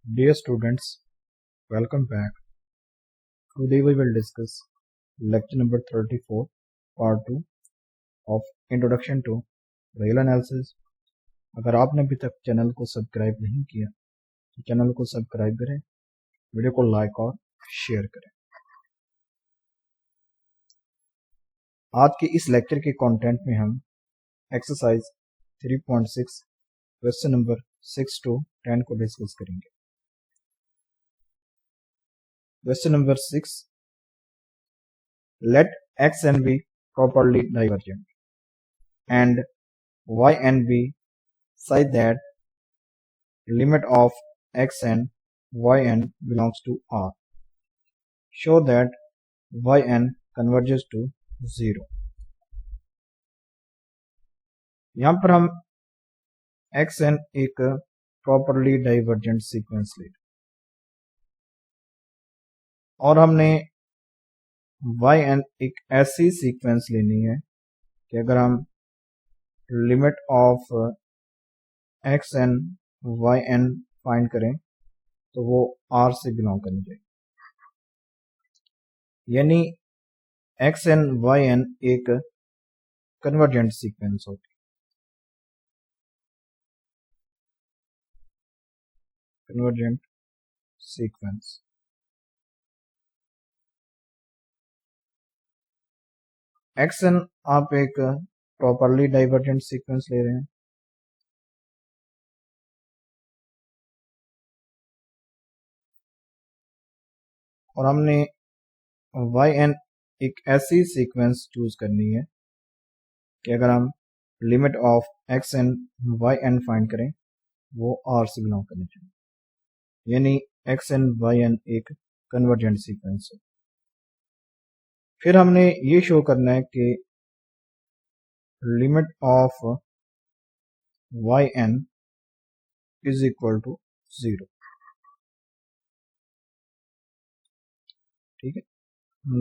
Dear students, welcome back. Today we will discuss lecture number 34, part 2 of Introduction to Real Analysis. अगर आपने अभी तक channel को subscribe नहीं किया तो चैनल को सब्सक्राइब करें, वीडियो को लाइक और शेयर करें। आज के इस लेक्चर के कंटेंट में हम एक्सरसाइज 3.6 क्वेश्चन नंबर 6 to 10 को डिस्कस करेंगे। Question number 6, let x and b properly divergent and y and b such that limit of x and yn belongs to R. Show that yn converges to 0. यहाँ पर हम xn एक properly divergent sequence ले और हमने yn एक ऐसी sequence लेनी है कि अगर हम limit of xn yn find करें तो वो R से बिलोंग करनी चाहिए, यानी xn yn एक कन्वर्जेंट सीक्वेंस होती है। कन्वर्जेंट सीक्वेंस xn आप एक प्रॉपरली डाइवर्जेंट सीक्वेंस ले रहे हैं और हमने yn एक ऐसी सीक्वेंस चूज करनी है कि अगर हम limit of xn yn find करें वो R से बिलोंग करनी चाहिए, यानी xn yn एक कन्वर्जेंट सीक्वेंस है। फिर हमने ये शो करना है कि limit of yn is equal to 0। ठीक है,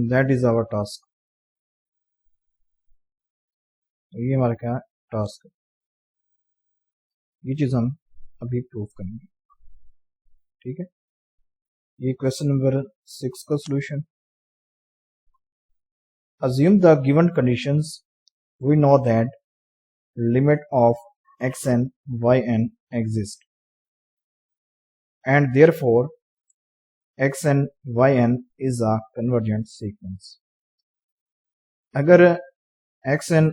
दैट इज आवर टास्क। ये हमारा क्या टास्क है, ये चीज हम अभी प्रूव करेंगे। ठीक है, ये क्वेश्चन नंबर 6 का solution. Assume the given conditions. We know that limit of xn yn exist and therefore xn yn is a convergent sequence. अगर xn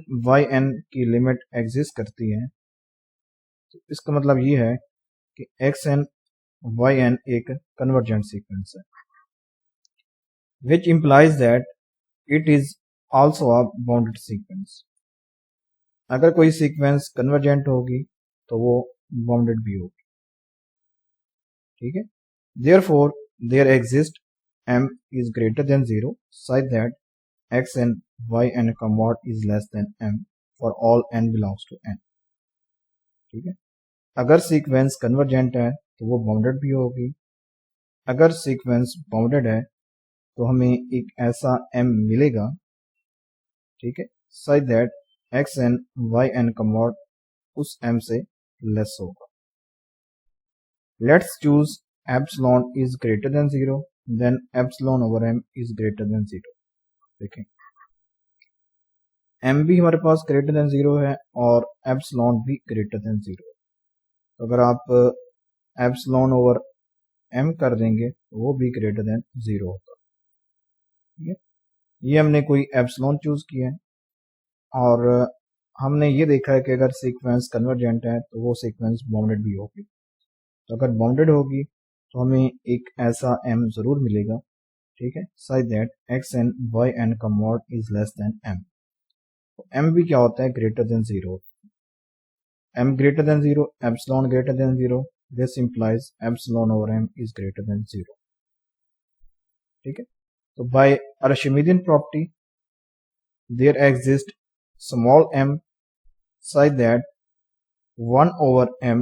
yn की लिमिट एग्जिस्ट करती है तो इसका मतलब ये है कि xn yn एक कन्वर्जेंट सीक्वेंस है, which implies that it is also a bounded sequence. अगर कोई सीक्वेंस कन्वर्जेंट होगी तो वो बाउंडेड भी होगी। ठीक है, therefore there exists m is greater than 0 such that xn yn mod is less than m for all n belongs to n. ठीक है, अगर सीक्वेंस कन्वर्जेंट है तो वो बाउंडेड भी होगी। अगर सीक्वेंस बाउंडेड है तो हमें एक ऐसा m मिलेगा, ठीक है, such that xn yn का मॉड उस m से लेस होगा। Let's choose epsilon is greater than 0, then epsilon over m is greater than 0. देखें, m भी हमारे पास ग्रेटर देन 0 है और एप्सिलॉन भी ग्रेटर देन 0 है। तो अगर आप एप्सिलॉन ओवर m कर देंगे तो वो भी ग्रेटर देन 0 होगा। ठीक है, ये हमने कोई एप्सिलॉन चूज किया है और हमने ये देखा है कि अगर सीक्वेंस कन्वर्जेंट है तो वो सीक्वेंस बाउंडेड भी होगी। तो अगर बाउंडेड होगी तो हमें एक ऐसा m जरूर मिलेगा, ठीक है, such that xn yn का mod is less than m। तो m भी क्या होता है, greater than 0। m greater than 0, epsilon greater than 0, this implies epsilon over m is greater than 0। ठीक है, तो by Archimedean property there exist small m such that 1 over m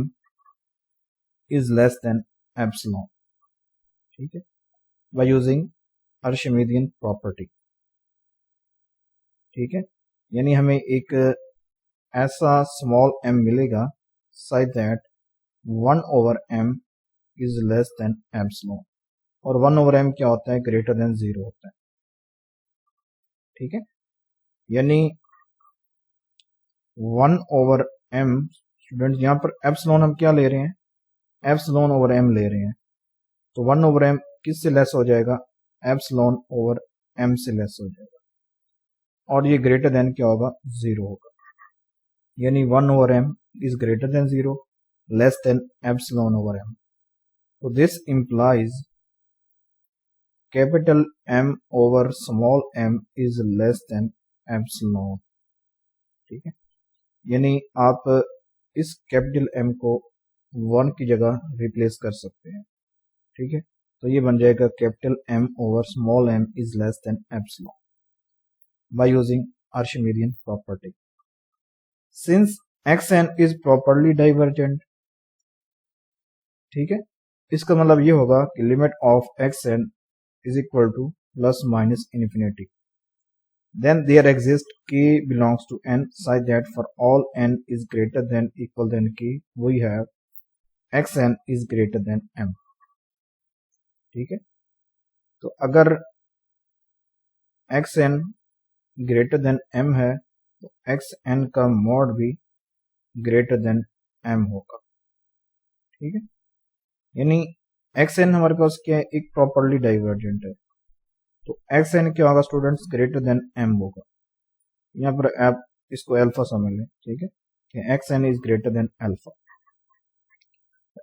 is less than epsilon. ठीक है, by using आर्शिमिडियन property. ठीक है, यानी हमें एक ऐसा स्मॉल m मिलेगा such that 1 over m is less than epsilon, और 1/m क्या होता है, ग्रेटर देन 0 होता है। ठीक है, यानी 1/m स्टूडेंट, यहाँ पर एप्सिलॉन हम क्या ले रहे हैं, एप्सिलॉन ओवर m ले रहे हैं, तो 1/m किससे लेस हो जाएगा, एप्सिलॉन ओवर m से लेस हो जाएगा, और ये ग्रेटर देन क्या होगा, 0 होगा, यानी 1/m is greater than 0, less than epsilon over m. So this implies capital M over small m is less than epsilon. ठीक है, यानी आप इस कैपिटल M को 1 की जगह रिप्लेस कर सकते हैं। ठीक है, तो ये बन जाएगा capital M over small m is less than epsilon by using Archimedean property. Since xn is properly divergent, ठीक है, इसका मतलब ये होगा कि limit of xn is equal to plus minus infinity, then there exists k belongs to n such that for all n is greater than equal than k we have xn is greater than m. ठीक है, तो अगर xn greater than m है तो xn का mod भी greater than m होगा। ठीक है, यानी xn हमारे पास क्या है, एक प्रॉपर्ली डाइवर्जेंट है, तो xn क्या होगा स्टूडेंट्स, ग्रेटर देन m होगा। यहाँ पर आप इसको अल्फा समझ लें। ठीक है, xn is greater than alpha,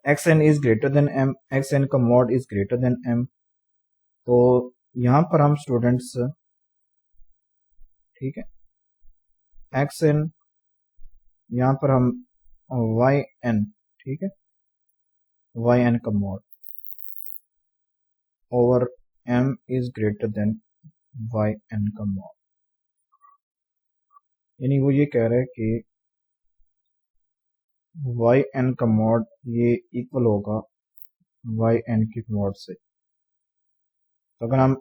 xn is greater than m, xn का mod is greater than m, तो यहाँ पर हम स्टूडेंट्स, ठीक है, xn यहाँ पर हम yn, ठीक है, yn का mod over m is greater then yn का मॉड, यानी वो ये कह रहा है कि yn का मॉड ये इक्वल होगा yn के मॉड से। तो अगर हम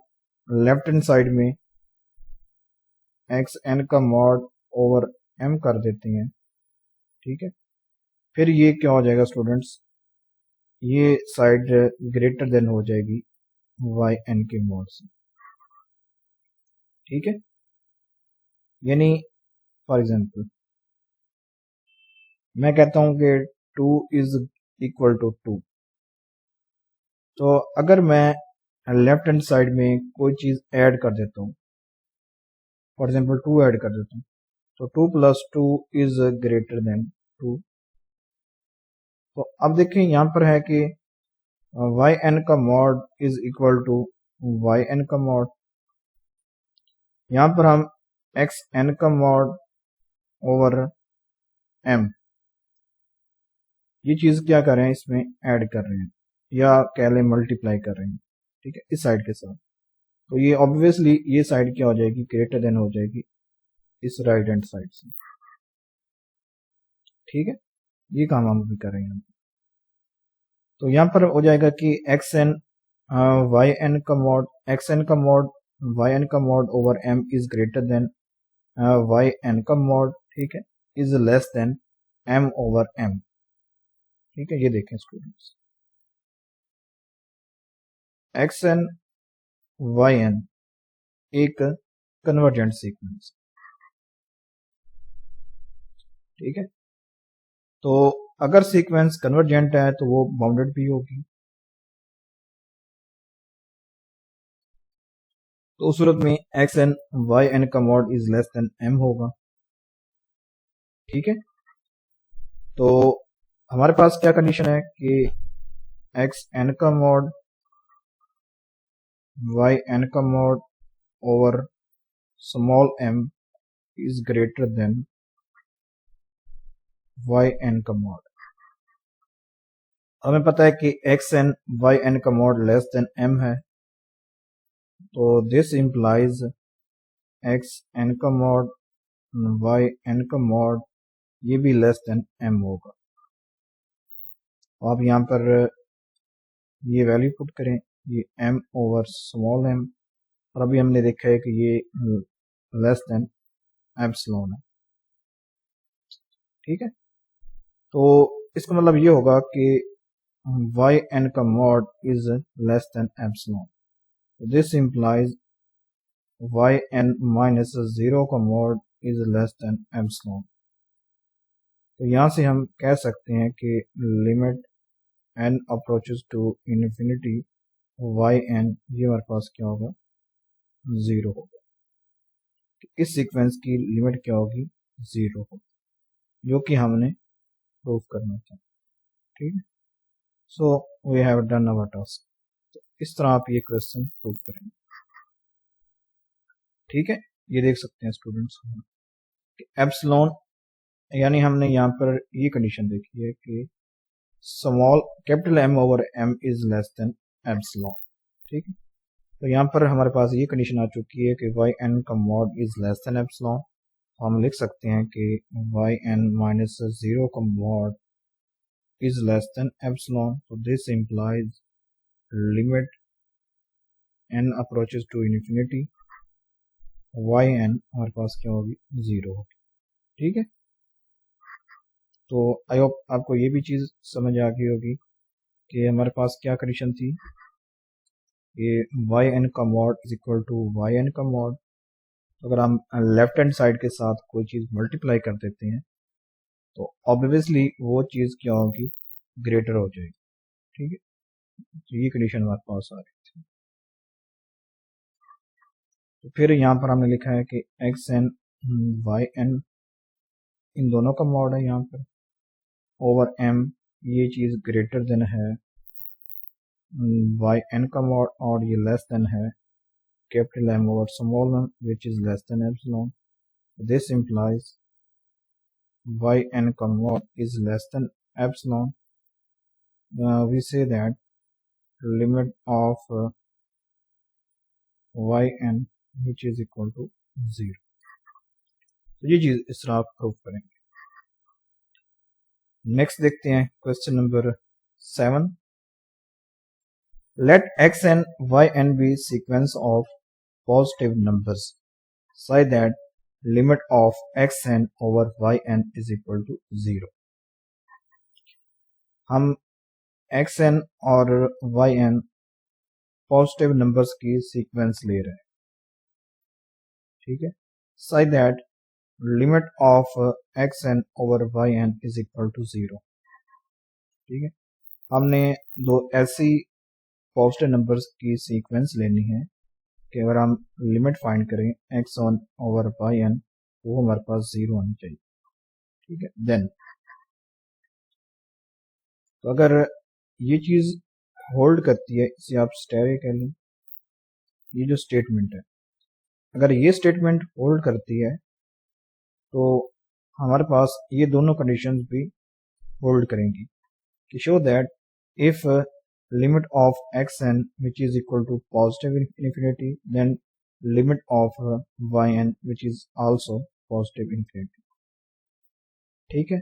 लेफ्ट हैंड साइड में xn का मॉड ओवर m कर देते हैं, ठीक है, फिर ये क्या हो जाएगा स्टूडेंट्स, ये साइड ग्रेटर देन हो जाएगी yn के मॉड से। ठीक है, यानी फॉर एग्जांपल मैं कहता हूं कि 2 इज इक्वल टू 2, तो अगर मैं लेफ्ट हैंड साइड में कोई चीज ऐड कर देता हूं, फॉर एग्जांपल 2 ऐड कर देता हूं, तो 2 प्लस 2 इज ग्रेटर देन 2। तो अब देखिए यहाँ पर है कि yn का mod is equal to yn का मॉड, यहाँ पर हम xn का मॉड ओवर m ये चीज क्या कर रहे हैं, इसमें ऐड कर रहे हैं या कह लें मल्टीप्लाई कर रहे हैं। ठीक है, इस साइड के साथ, तो ये ऑब्वियसली ये साइड क्या हो जाएगी, ग्रेटर देन हो जाएगी इस राइट हैंड साइड से। ठीक है, ये काम हम भी करेंगे। तो यहाँ पर हो जाएगा कि xn yn का मॉड, xn का मॉड yn का mod over m is greater then yn का मॉड, ठीक है, is less than m over m। ठीक है, ये देखें स्टूडेंट्स, xn yn एक कन्वर्जेंट सीक्वेंस। ठीक है, तो अगर सीक्वेंस कन्वर्जेंट है तो वो बाउंडेड भी होगी, तो उस सूरत में xn yn का mod is less than m होगा। ठीक है, तो हमारे पास क्या कंडीशन है कि xn का मॉड yn का mod over small m is greater then yn का मॉड। हमें पता है कि xn yn का मॉड लेस देन m है, तो दिस इंप्लाइज xn का मॉड yn का मॉड ये भी लेस देन m होगा। आप यहाँ पर ये वैल्यू पुट करें, ये m ओवर स्मॉल m, और अभी हमने देखा है कि ये लेस देन एप्सिलॉन है। ठीक है, तो इसका मतलब ये होगा कि वाई एन का mod is less than epsilon, this implies y n minus 0 का mod is less than epsilon. तो यहाँ से हम कह सकते हैं कि limit n approaches to infinity y n, ये हमारे पास क्या होगा, 0 होगा। इस सीक्वेंस की लिमिट क्या होगी, 0 होगी, जो कि हमने प्रूफ करना था। ठीक है, so we have done our task. तो इस तरह आप ये क्वेश्चन प्रूफ करेंगे। ठीक है, ये देख सकते हैं स्टूडेंट्स एप्सिलॉन, यानी हमने यहाँ पर ये कंडीशन देखी है कि small capital M over M is less than epsilon. ठीक है, तो यहाँ पर हमारे पास ये कंडीशन आ चुकी है कि वाई एन का mod is less than epsilon. तो हम लिख सकते हैं कि वाई एन माइनस 0 का mod is less than epsilon. तो this implies limit n approaches to infinity y n हमारे पास क्या होगी, 0 होगी। ठीक है, तो आई होप आपको ये भी चीज़ समझ आ गई होगी कि हमारे पास क्या कंडीशन थी, ये वाई एन का mod is equal to y n का मॉड। अगर हम लेफ्ट हैंड साइड के साथ कोई चीज़ मल्टीप्लाई कर देते हैं तो ऑब्वियसली वो चीज़ क्या होगी, ग्रेटर हो जाएगी। ठीक है, तो ये कंडीशन हमारे पास आ रही थी। तो फिर यहाँ पर हमने लिखा है कि एक्स एन वाई एन इन दोनों का मॉड है यहाँ पर ओवर एम, ये चीज़ ग्रेटर देन है वाई एन का मॉड और ये लेस देन है capital M over small m which is less than epsilon. This implies y n का mod is less than epsilon. We say that limit of yn which is equal to 0। तो ये चीज इस तरह आप prove करेंगे। Next देखते हैं question number 7। Let x n y n be sequence of positive numbers such that limit of x n over y n is equal to 0। हम एक्स एन और वाई एन पॉजिटिव नंबर्स की sequence ले रहे हैं। ठीक है, such that limit of x n over y n is equal to 0। ठीक है, हमने दो ऐसी पॉजिटिव नंबर्स की सीक्वेंस लेनी है कि अगर हम लिमिट फाइंड करें x n over y n तो वो हमारे पास 0 होनी चाहिए। ठीक है, देन तो अगर ये चीज होल्ड करती है, इसे आप स्टेरे कह लें, ये जो स्टेटमेंट है, अगर ये स्टेटमेंट होल्ड करती है तो हमारे पास ये दोनों कंडीशंस भी होल्ड करेंगी कि show that if limit of xn which is equal to positive infinity then limit of yn which is also positive infinity। ठीक है,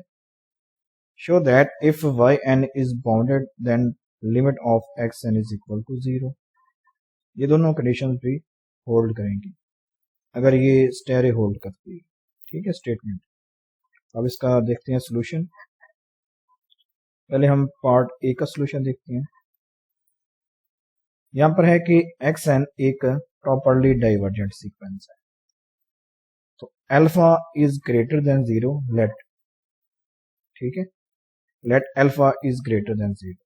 show that if yn is bounded then limit of xn is equal to 0। ये दोनों conditions भी hold करेंगी अगर ये स्टेरे hold करती है। ठीक है, स्टेटमेंट। अब इसका देखते हैं सोल्यूशन। पहले हम पार्ट ए का सोल्यूशन देखते हैं। यहां पर है कि एक्स एन एक प्रॉपरली डाइवर्जेंट सीक्वेंस है, तो alpha is greater than 0 let. ठीक है, let alpha is greater than 0।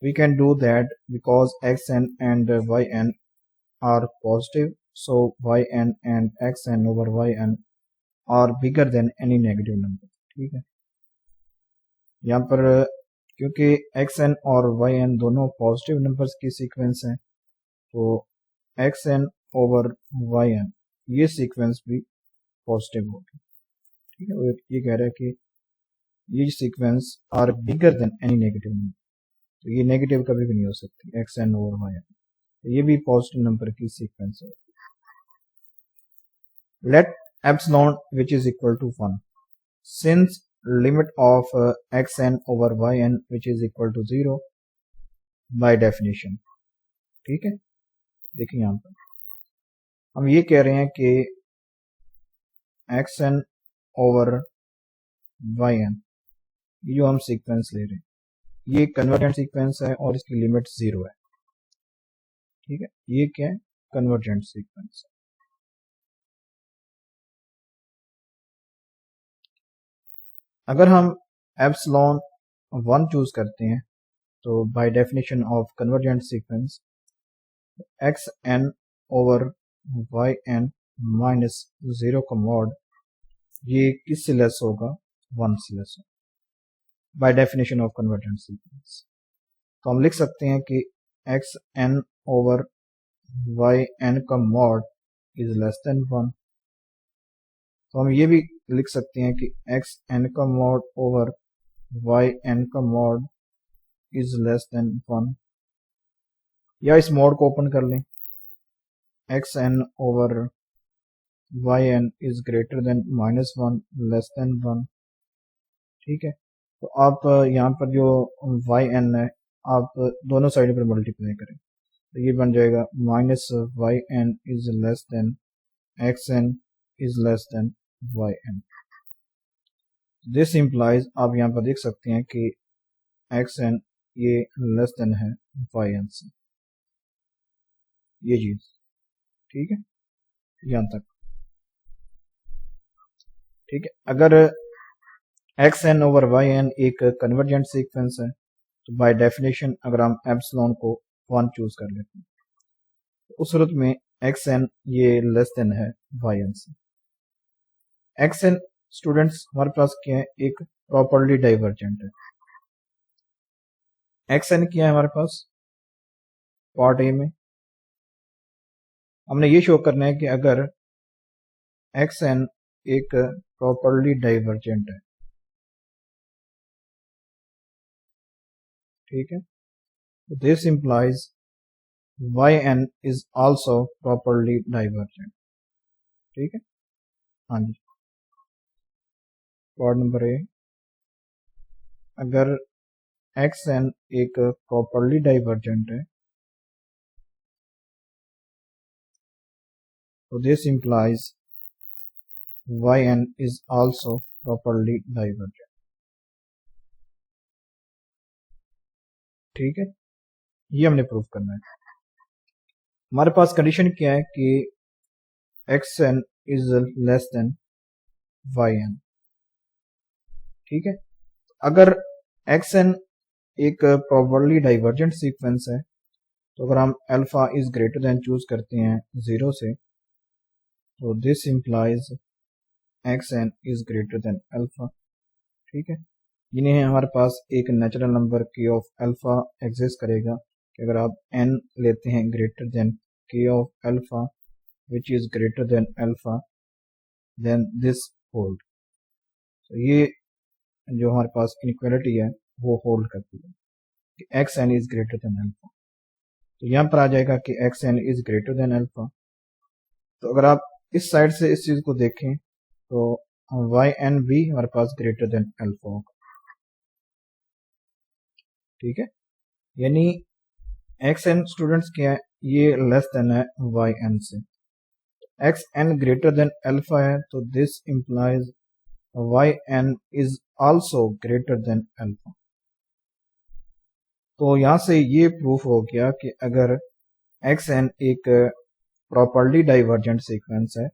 We can do that because x n and y n are positive, so y n and x n over y n are bigger than any negative number. ठीक है, यहाँ पर क्योंकि x n और y n दोनों positive numbers की sequence हैं तो x n over y n ये सीक्वेंस भी पॉजिटिव होगी। ठीक है, ये कह रहा है कि ये sequence are bigger than any negative number, तो ये नेगेटिव कभी भी नहीं हो सकती x n over y n, तो ये भी पॉजिटिव नंबर की सीक्वेंस है। Let epsilon which is equal to 1 since limit of xn over yn which is equal to 0 by definition। ठीक है, देखिए यहां पर हम ये कह रहे हैं कि xn over yn ये जो हम सीक्वेंस ले रहे हैं ये कन्वर्जेंट सीक्वेंस है और इसकी लिमिट 0 है। ठीक है, ये क्या है? Convergent sequence. अगर हम एप्सिलॉन 1 चूज करते हैं तो by definition of convergent sequence x n over y n minus 0 का मॉड ये किससे लेस होगा? 1 से लेस होगा by definition of convergent sequence. तो हम लिख सकते हैं कि x n over y n का मॉड इज लेस देन 1। तो हम ये भी लिख सकते हैं कि एक्स एन का मॉड ओवर वाई एन का मॉड इज लेस देन 1, या इस मॉड को ओपन कर लें, x n over y n is greater than -1 less than 1। ठीक है, तो आप यहाँ पर जो वाई एन है आप दोनों साइड पर मल्टीप्लाई करें तो ये बन जाएगा minus y n is less than x n is less than y n. This implies आप यहाँ पर देख सकते हैं कि एक्स एन ये लेस देन है वाई एन से, ये चीज। ठीक है, यहाँ तक ठीक है। अगर x n over y n एक कन्वर्जेंट सीक्वेंस है तो बाय डेफिनेशन अगर हम एप्सिलॉन को 1 चूज कर लेते हैं तो उस सूरत में एक्स एन ये लेस देन है वाई एन से। एक्स एन स्टूडेंट्स हमारे पास क्या है? एक प्रॉपर्ली डाइवर्जेंट है। एक्स एन क्या है हमारे पास? पार्ट ए में हमने ये शो करना है कि अगर एक्स एन एक प्रॉपर्ली डाइवर्जेंट है, ठीक है, तो this implies y n is also properly divergent. ठीक है, हाँ जी, पार्ट नंबर ए, अगर एक्स एन एक प्रॉपर्ली डाइवर्जेंट है तो this implies y n is also properly divergent. ठीक है, ये हमने प्रूव करना है। हमारे पास कंडीशन क्या है कि x n is less than y n. ठीक है, अगर एक्स एन एक प्रॉपर्ली डाइवर्जेंट सीक्वेंस है तो अगर हम alpha is greater than choose करते हैं 0 से तो this implies x n is greater than alpha. ठीक है, जिन्हें हमारे पास एक natural number K of alpha exist करेगा कि अगर आप एन लेते हैं greater than K of alpha which is greater than alpha then this hold. तो ये जो हमारे पास इनइक्वालिटी है वो होल्ड करती है कि x n is greater than alpha. तो यहाँ पर आ जाएगा कि x n is greater than alpha. तो अगर आप इस साइड से इस चीज को देखें तो वाई एन भी हमारे पास ग्रेटर देन अल्फा होगा। ठीक है, यानी एक्स एन स्टूडेंट्स क्या है? ये लेस देन है वाई एन से। X n greater than alpha है तो this implies y n is also greater than alpha. तो यहां से ये प्रूफ हो गया कि अगर एक्स एन एक प्रॉपर्ली डाइवर्जेंट सीक्वेंस है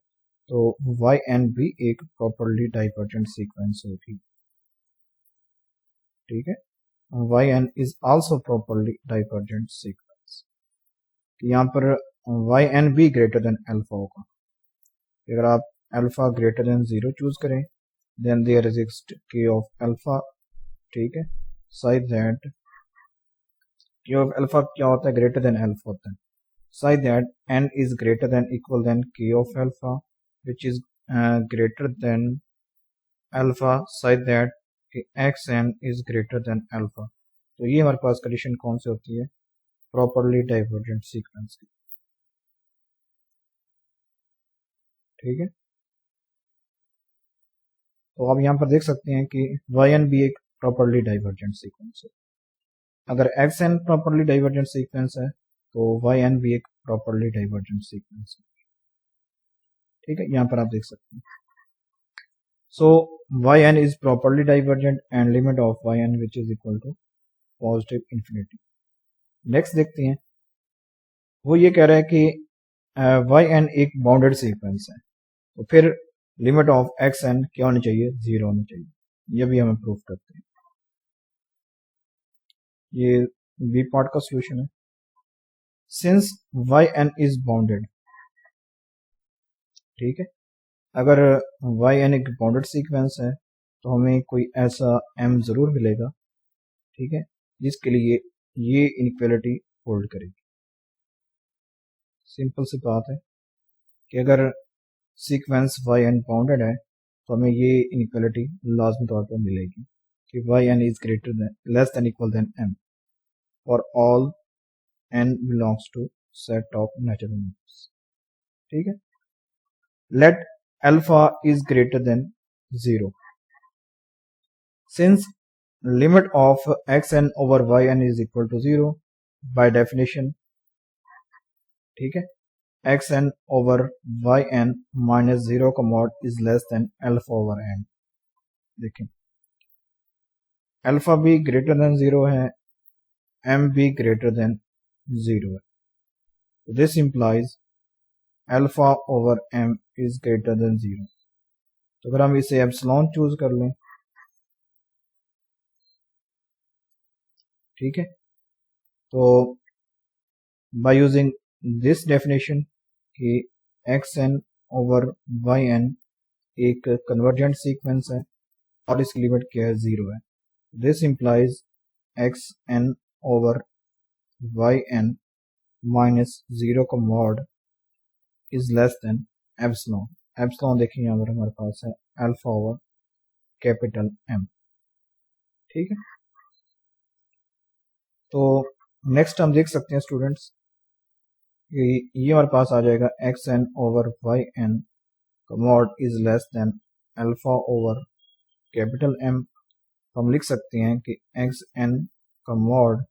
तो वाई एन भी एक प्रॉपर्ली डाइवर्जेंट सीक्वेंस होगी। ठीक है, y n is also properly divergent sequence. यहाँ पर वाई एन भी ग्रेटर देन अल्फा होगा। अगर आप अल्फा ग्रेटर देन 0 चूज करें then there exist K of alpha. ठीक है, such that K of alpha क्या होता है? ग्रेटर देन अल्फा होता है। Such that n is greater than equal than k of alpha which is greater than alpha such that xn is greater than alpha। तो ये हमारे पास condition कौन सी होती है? प्रॉपरली डाइवर्जेंट सीक्वेंस की। ठीक है, तो आप यहाँ पर देख सकते हैं कि yn भी एक प्रॉपरली डाइवर्जेंट सीक्वेंस है। अगर xn प्रॉपरली डाइवर्जेंट सीक्वेंस है तो yn भी एक प्रॉपरली डाइवर्जेंट सीक्वेंस है। ठीक है, यहाँ पर आप देख सकते हैं। So yn is properly divergent and limit of yn which is equal to positive infinity. Next देखते हैं, वो ये कह रहा है कि वाई एन एक बाउंडेड सीक्वेंस है, तो फिर लिमिट ऑफ एक्स एन क्या होनी चाहिए, 0 होनी चाहिए। ये भी हमें प्रूफ करते हैं। ये बी पार्ट का सोल्यूशन है। Since y n is bounded, ठीक है, अगर वाई एन एक बाउंडेड सीक्वेंस है तो हमें कोई ऐसा एम जरूर मिलेगा, ठीक है, जिसके लिए ये इनइक्वालिटी होल्ड करेगी। सिंपल सी बात है कि अगर सीक्वेंस वाई एन बाउंडेड है तो हमें ये इनइक्वालिटी लाजमी तौर पर मिलेगी कि y n is greater than less than equal than M for all n belongs to set of natural numbers, ठीक है। Let alpha is greater than 0 since limit of xn over yn is equal to 0 by definition, ठीक है, xn over yn minus 0 का mod is less than alpha over n। देखें alpha भी greater than 0 है, m भी greater than 0 है। This implies alpha over m is greater than 0। तो अगर हम इसे एप्सिलॉन चूज कर लें, ठीक है, तो बाय यूजिंग दिस डेफिनेशन कि xn ओवर yn एक कन्वर्जेंट सीक्वेंस है और इसकी लिमिट क्या है, 0 है। This implies xn over yn minus 0 का mod is less than epsilon. Epsilon देखिए यहाँ पर हमारे पास है अल्फा ओवर कैपिटल M, ठीक है। तो नेक्स्ट हम देख सकते हैं स्टूडेंट्स कि ये हमारे पास आ जाएगा xn ओवर yn का mod is less than alpha over capital M। तो हम लिख सकते हैं कि xn का mod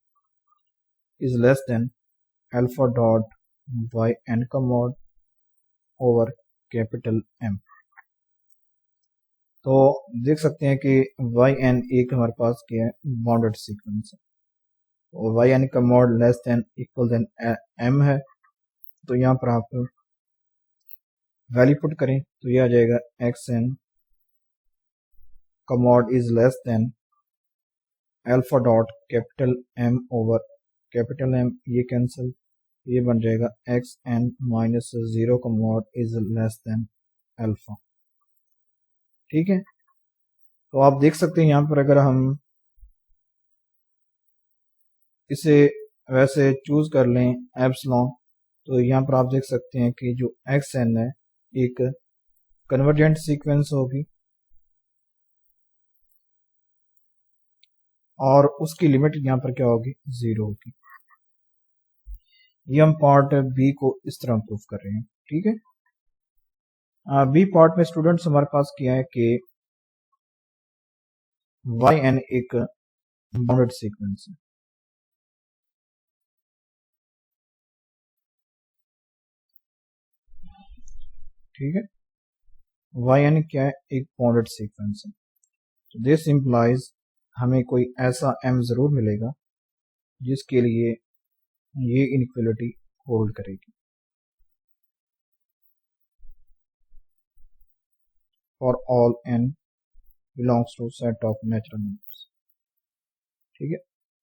is less than alpha dot yn का मॉड ओवर कैपिटल M। तो देख सकते हैं कि yn एक हमारे पास क्या है, बाउंडेड सीक्वेंस है, और yn का mod less than equal than m है। तो यहाँ पर आप वैल्यू पुट करें तो ये आ जाएगा xn का mod is less than alpha dot capital M over capital M, ये कैंसिल, ये बन जाएगा xn माइनस 0 का mod is less than alpha, ठीक है। तो आप देख सकते हैं यहाँ पर अगर हम इसे वैसे चूज कर लें एप्सिलॉन, तो यहाँ पर आप देख सकते हैं कि जो xn है एक कन्वर्जेंट सीक्वेंस होगी और उसकी लिमिट यहाँ पर क्या होगी, 0 होगी। ये हम पार्ट बी को इस तरह प्रूफ कर रहे हैं, ठीक है। बी पार्ट में स्टूडेंट्स हमारे पास क्या है कि yn एक बाउंडेड सीक्वेंस है, ठीक है। yn क्या है, एक बाउंडेड सीक्वेंस है। तो दिस इंप्लाइज हमें कोई ऐसा m जरूर मिलेगा जिसके लिए ये इनइक्वालिटी होल्ड करेगी for all n belongs to set of natural numbers, ठीक है।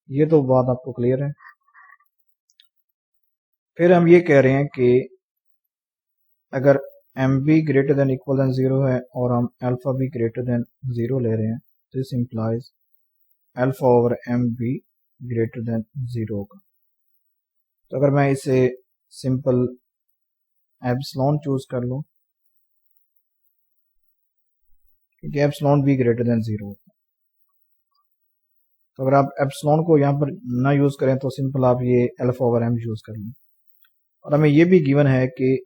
ये तो बात आपको क्लियर है। फिर हम ये कह रहे हैं कि अगर m भी ग्रेटर देन इक्वल देन 0 है और हम अल्फा भी ग्रेटर देन 0 ले रहे हैं, this implies alpha over m भी ग्रेटर देन 0 होगा। तो अगर मैं इसे सिंपल एप्सिलॉन चूज कर लूं, क्योंकि एप्सिलॉन भी ग्रेटर देन 0 होगा, तो अगर आप एप्सिलॉन को यहाँ पर ना यूज करें तो सिंपल आप ये अल्फा ओवर m यूज कर लें। और हमें ये भी गिवन है कि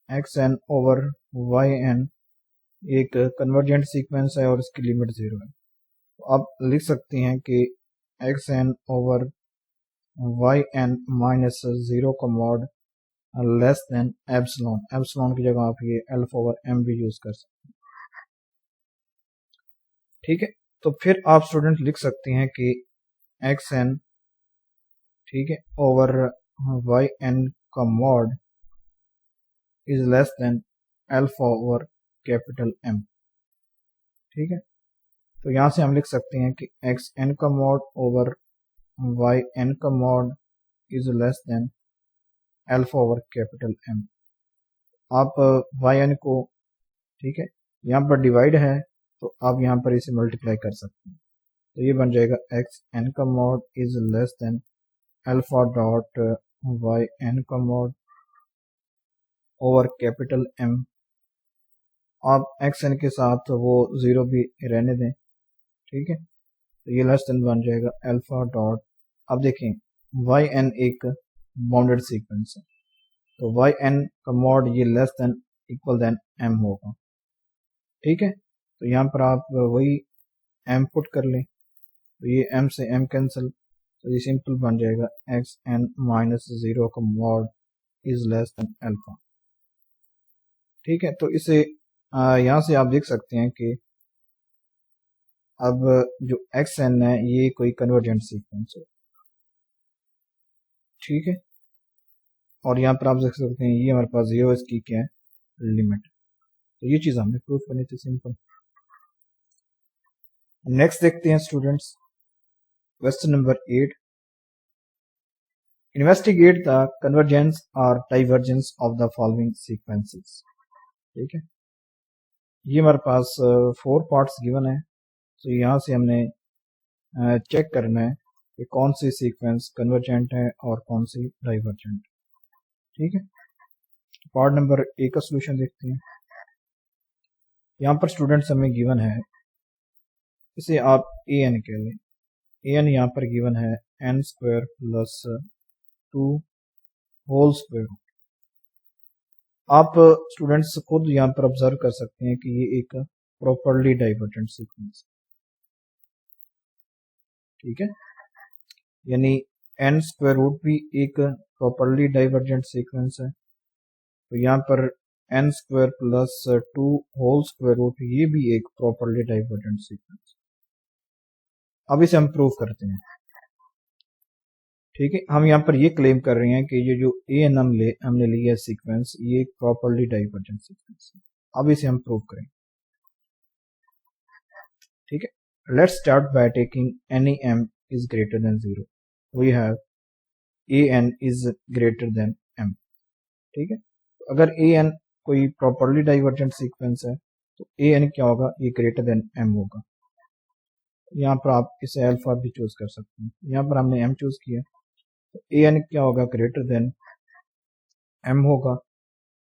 xn ओवर yn एक कन्वर्जेंट सीक्वेंस है और इसकी लिमिट 0 है। तो आप लिख सकते हैं कि xn ओवर yn माइनस 0 का mod less than epsilon, epsilon की जगह आप ये अल्फा ओवर m भी यूज कर सकते हैं, ठीक है। तो फिर आप स्टूडेंट लिख सकते हैं कि xn ठीक है, ओवर वाई एन का mod is less than alpha over capital M. ठीक है, तो यहाँ से हम लिख सकते हैं कि एक्स एन का मॉड ओवर वाई एन का mod is less than alpha over capital M. आप वाई एन को, ठीक है, यहाँ पर डिवाइड है तो आप यहाँ पर इसे मल्टीप्लाई कर सकते हैं, तो ये बन जाएगा एक्स एन का mod is less than alpha dot y n का मॉड ओवर कैपिटल एम। आप एक्स एन के साथ वो जीरो भी रहने दें, ठीक है, तो ये लेस देन बन जाएगा अल्फा डॉट। अब देखें वाई एन एक बाउंडेड सीक्वेंस है, तो वाई एन का मॉड ये less than equal than m होगा। ठीक है, तो यहाँ पर आप वही एम पुट कर लें, तो ये एम से एम कैंसिल, तो ये सिंपल बन जाएगा एक्स एन माइनस जीरो का mod is less than alpha. ठीक है, तो इसे यहाँ से आप देख सकते हैं कि अब जो एक्स एन है ये कोई कन्वर्जेंट सीक्वेंस है। ठीक है, और यहाँ पर आप देख सकते हैं ये हमारे पास जीरो, इसकी क्या है लिमिट, तो ये चीज हमने प्रूफ करनी थी, सिंपल। नेक्स्ट देखते हैं students, question number 8, investigate the convergence और divergence of the following sequences. ठीक है, ये हमारे पास 4 पार्ट्स गिवन है, तो यहाँ से हमने चेक करना है कि कौन सी सीक्वेंस कन्वर्जेंट है और कौन सी डाइवर्जेंट। ठीक है, पार्ट नंबर ए का सोल्यूशन देखते हैं। यहाँ पर स्टूडेंट्स हमें गिवन है, इसे आप ए एन कह लें, ए एन यहाँ पर गिवन है n square plus 2 whole square. आप स्टूडेंट्स खुद यहाँ पर ऑब्जर्व कर सकते हैं कि ये एक प्रॉपरली डाइवर्जेंट सीक्वेंस। ठीक है, यानी एन स्क्वायर रूट भी एक प्रॉपरली डाइवर्जेंट सीक्वेंस है, तो यहाँ पर n square plus 2 whole square root ये भी एक प्रॉपरली डाइवर्जेंट सीक्वेंस। अब इसे हम प्रूव करते हैं। ठीक है, हम यहाँ पर ये क्लेम कर रहे हैं कि ये जो ए एन हमने लिया है सीक्वेंस, ये एक प्रॉपरली डाइवर्जेंट सीक्वेंस है। अब इसे हम प्रूव करें। ठीक है, let's start by taking any m is greater than 0, we have a n is greater than m. ठीक है, तो अगर ए एन कोई प्रॉपरली डाइवर्जेंट सीक्वेंस है तो ए एन क्या होगा, ये ग्रेटर देन एम होगा। यहाँ पर आप इसे अल्फा भी चूज कर सकते हैं, यहाँ पर हमने एम चूज किया, तो ए एन क्या होगा, ग्रेटर देन एम होगा।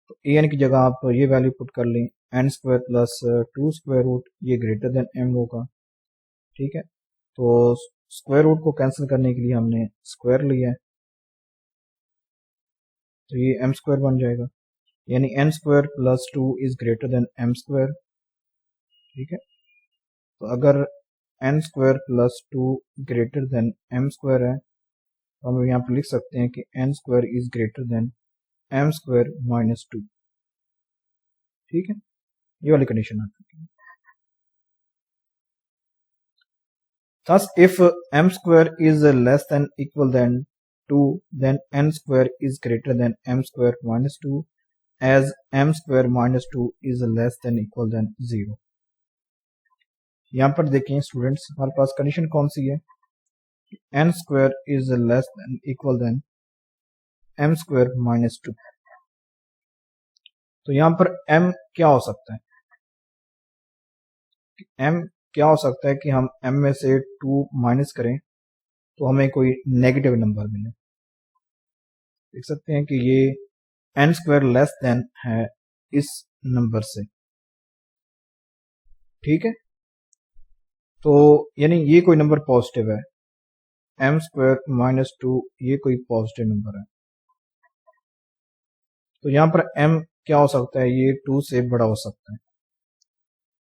तो ए एन की जगह आप ये वैल्यू पुट कर लें, n square plus 2 square root ये ग्रेटर देन एम होगा। ठीक है, तो स्क्वायर रूट को कैंसिल करने के लिए हमने स्क्वायर लिया है, तो ये एम स्क्वायर बन जाएगा, यानी n square plus 2 is greater than m square. ठीक है, तो अगर n square plus 2 greater than m square है, तो हम यहाँ पर लिख सकते हैं कि n square is greater than m square minus 2। ठीक है, ये वाली कंडीशन आ चुकी है। Thus, if m square is less than equal than 2, then n square is greater than m square minus 2, as m square minus 2 is less than equal than 0। यहाँ पर देखें students, हमारे पास कंडीशन कौन सी है, n square is less than equal than m square minus 2। तो यहाँ पर m क्या हो सकता है, m क्या हो सकता है कि हम m में से 2 माइनस करें तो हमें कोई नेगेटिव नंबर मिले। देख सकते हैं कि ये एन स्क्वायर लेस देन है इस नंबर से। ठीक है, तो यानी ये कोई नंबर पॉजिटिव है, एम स्क्वायर माइनस 2 ये कोई पॉजिटिव नंबर है, तो यहां पर m क्या हो सकता है, ये 2 से बड़ा हो सकता है,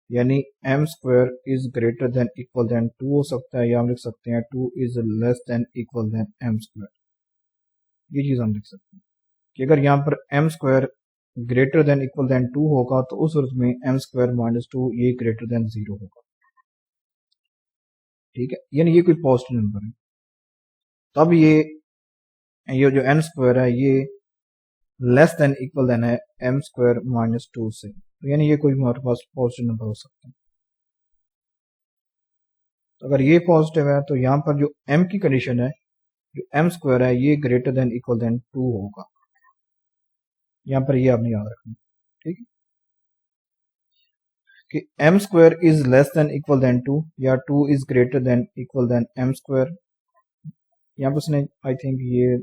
यानी m square is greater than equal than 2 हो सकता है, या हम लिख सकते हैं 2 is less than equal than m square. ये चीज हम लिख सकते हैं कि अगर यहाँ पर m square greater than equal than 2 होगा तो उस सूरत में एम स्क्वायर माइनस 2 ये ग्रेटर देन 0 होगा। ठीक है, यानी ये कोई पॉजिटिव नंबर है, तब ये ये जो n स्क्वायर है ये लेस देन इक्वल देन है m स्क्वायर माइनस 2 से, तो यानी ये कोई हमारे पास पॉजिटिव नंबर हो सकता है। तो अगर ये पॉजिटिव है तो यहाँ पर जो m की कंडीशन है, जो m स्क्वायर है ये ग्रेटर देन इक्वल देन 2 होगा। यहाँ पर ये आपने याद रखना, ठीक है, कि m square is less than equal than 2 या 2 is greater than equal than m square. यहाँ पर उसने आई थिंक ये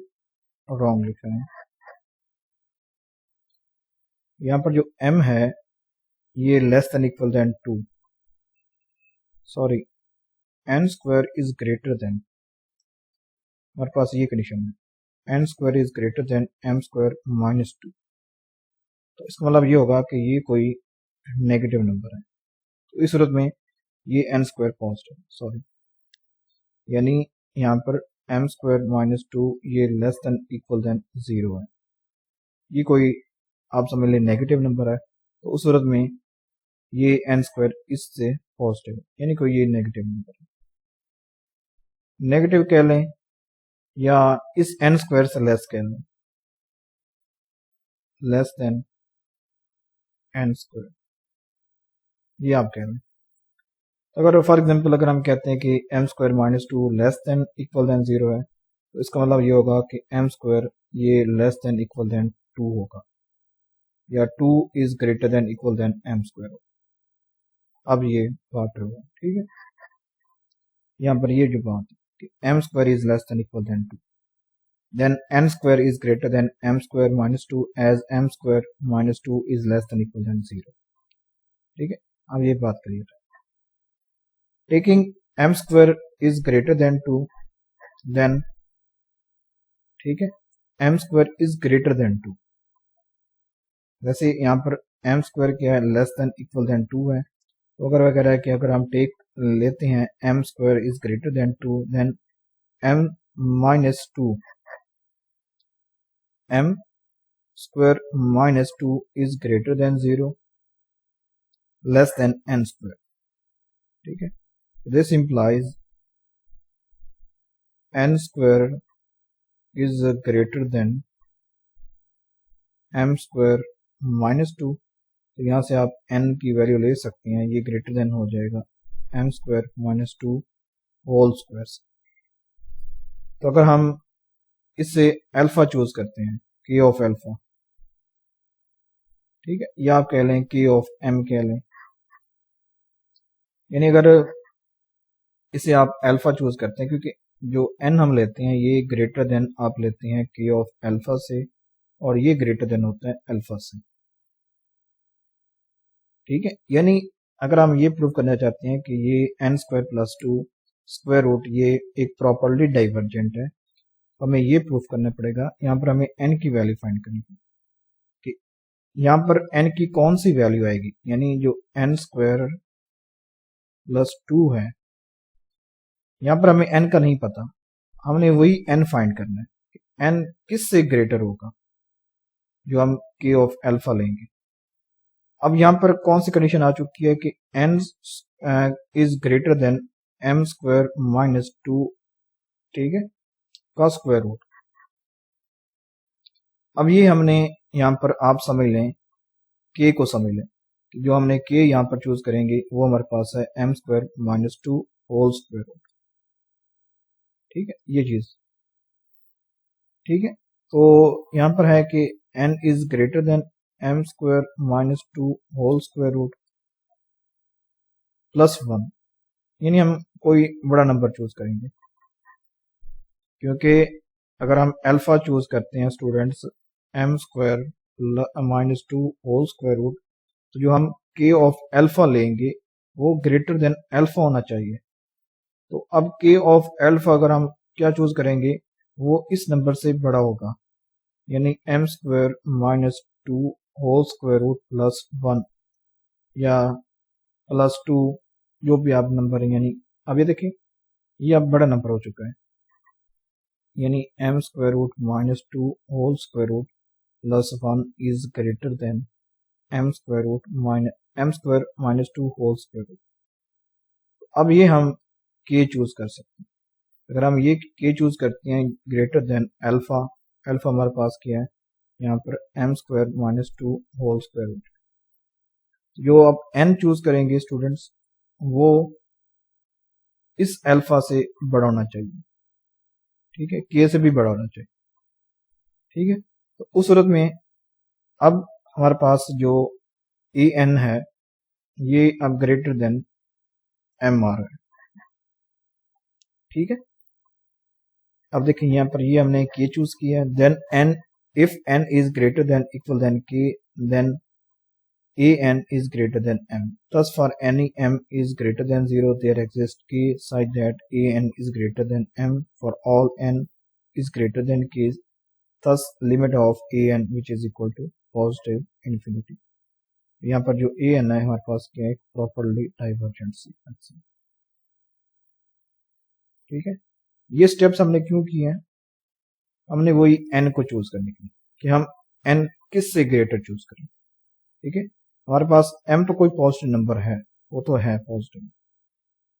रॉन्ग लिखा है, यहाँ पर जो m है ये less than equal than 2, sorry n square is greater than, हमारे पास ये कंडीशन है n square is greater than m square minus 2, तो इसका मतलब ये होगा कि ये कोई नेगेटिव नंबर है, तो इस सूरत में ये n स्क्वायर पॉजिटिव, सॉरी यानी यहाँ पर m स्क्वायर माइनस 2 ये लेस देन इक्वल देन 0 है, ये कोई आप समझ लें नेगेटिव नंबर है, तो उस सूरत में ये n स्क्वायर इससे पॉजिटिव है, यानी कोई ये नेगेटिव नंबर है, नेगेटिव कह लें या इस n स्क्वायर से लेस कह लें, लेस देन n स्क्वायर, ये आप कह लें। अगर फॉर एग्जांपल अगर हम कहते हैं कि m square minus 2 less than equal than 0 है, तो इसका मतलब ये होगा कि m स्क्वायर ये लेस देन इक्वल देन 2 होगा या 2 is greater than equal than m square. अब ये बात होगा, ठीक है, यहाँ पर ये जो बात है कि m square is less than equal than 2, then n square is greater than m square minus 2 as m square minus 2 is less than equal than 0, ठीक है। अब ये बात क्लियर है, taking m square is greater than 2 then, ठीक है, m square is greater than 2, वैसे यहाँ पर m स्क्वायर क्या है लेस देन इक्वल देन 2 है, तो अगर वह कह रहा है कि अगर हम टेक लेते हैं m square is greater than 2 then m minus 2, m square minus 2 is greater than 0 less than n square, ठीक है, this implies n square is greater than m square minus 2, तो यहाँ से आप n की वैल्यू ले सकते हैं, ये ग्रेटर देन हो जाएगा m square minus 2 whole square से। तो अगर हम इससे अल्फा चूज करते हैं k ऑफ अल्फा, ठीक है, या आप कह लें k ऑफ m कह लें, यानी अगर इसे आप अल्फा चूज करते हैं क्योंकि जो n हम लेते हैं ये ग्रेटर देन आप लेते हैं k ऑफ अल्फा से और ये ग्रेटर देन होता है अल्फा से, ठीक है, यानी अगर हम ये प्रूव करना चाहते हैं कि ये n square plus 2 square root ये एक प्रॉपर्ली डाइवर्जेंट है, तो हमें ये प्रूफ करना पड़ेगा, यहाँ पर हमें n की वैल्यू फाइंड करनी है कि यहाँ पर n की कौन सी वैल्यू आएगी, यानी जो n स्क्वायर प्लस 2 है, यहाँ पर हमें n का नहीं पता, हमने वही n फाइंड करना है कि n किस से ग्रेटर होगा, जो हम k ऑफ अल्फा लेंगे। अब यहाँ पर कौन सी कंडीशन आ चुकी है कि n is greater than m square minus 2, ठीक है, का स्क्वायर रूट। अब ये हमने यहाँ पर आप समझ लें k को समझ लें, जो हमने k यहाँ पर चूज करेंगे वो हमारे पास है m square minus 2 whole square root, ठीक है, ये चीज, ठीक है। तो यहाँ पर है कि n is greater than m square minus 2 whole square root plus 1, यानी हम कोई बड़ा नंबर चूज करेंगे, क्योंकि अगर हम अल्फा चूज करते हैं students m square minus 2 whole square root, तो जो हम k ऑफ अल्फा लेंगे वो ग्रेटर देन अल्फा होना चाहिए, तो अब k ऑफ अल्फा अगर हम क्या चूज करेंगे वो इस नंबर से बड़ा होगा, यानी m square minus 2 whole square root plus 1 या प्लस 2, जो भी आप नंबर है, यानी अब ये देखिए ये अब बड़ा नंबर हो चुका है, यानी m square root minus 2 whole square root plus 1 is greater than m square minus 2 whole square root. अब ये हम k चूज कर सकते हैं, अगर हम ये के चूज करते हैं ग्रेटर देन अल्फा, अल्फा हमारे पास क्या है यहाँ पर m square minus 2 whole square root. जो आप n चूज करेंगे स्टूडेंट्स वो इस अल्फा से बड़ा होना चाहिए, ठीक है, के से भी बड़ा होना चाहिए, ठीक है। तो उस सूरत में अब हमारे पास जो ए एन है ये अब ग्रेटर देन एम आ रहा है, ठीक है। अब देखिए यहाँ पर ये हमने के चूज किया है, then n if n is greater than equal than k then a n is greater than m. Thus for any m is greater than 0 there exists k such that a n is greater than m for all n is greater than k. Thus limit of a n which is equal to positive infinity. यहाँ पर जो a n है हमारे पास क्या है, properly divergent sequence है, ठीक है। ये स्टेप्स हमने क्यों किए हैं, हमने वही n को चूज करने के लिए कि हम n किस से ग्रेटर चूज करें, ठीक है। हमारे पास m तो कोई पॉजिटिव नंबर है, वो तो है पॉजिटिव।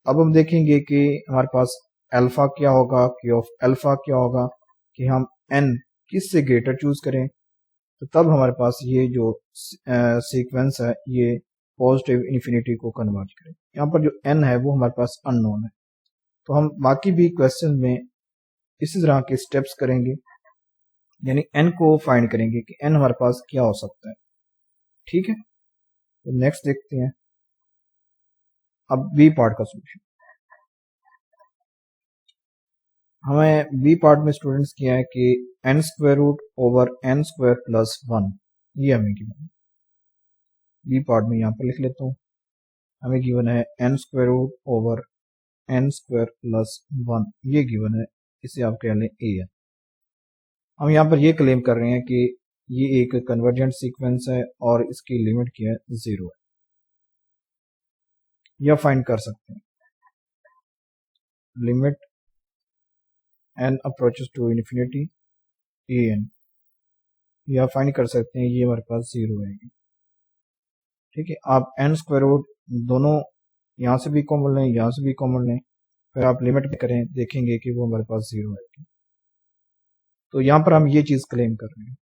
अब हम देखेंगे कि हमारे पास अल्फा क्या होगा, की ऑफ अल्फा क्या होगा कि हम n किस से ग्रेटर चूज करें, तो तब हमारे पास ये जो सीक्वेंस है ये पॉजिटिव इन्फिनिटी को कन्वर्ट करें। यहाँ पर जो n है वो हमारे पास अननोन है, तो हम बाकी भी क्वेश्चन में इसी तरह के स्टेप्स करेंगे, यानी n को फाइंड करेंगे कि n हमारे पास क्या हो सकता है, ठीक है। तो नेक्स्ट देखते हैं अब बी पार्ट का सोल्यूशन। हमें बी पार्ट में स्टूडेंट्स किया है कि n square root over n square plus 1 ये हमें गिवन है। बी पार्ट में यहाँ पर लिख लेता हूँ, हमें गिवन है n square root over n square plus 1 ये गिवन है, इसे आप कह लें ए है। हम यहाँ पर ये क्लेम कर रहे हैं कि ये एक कन्वर्जेंट सीक्वेंस है और इसकी लिमिट क्या है, 0 है, यह फाइंड कर सकते हैं। Limit n approaches to infinity a n, यह फाइंड कर सकते हैं, ये हमारे पास 0 है, ठीक है। आप एन स्क्वायर रूट दोनों यहाँ से भी कॉमन लें, यहाँ से भी कॉमन लें, फिर आप लिमिट में करें, देखेंगे कि वो हमारे पास 0 है। तो यहाँ पर हम ये चीज क्लेम कर रहे हैं,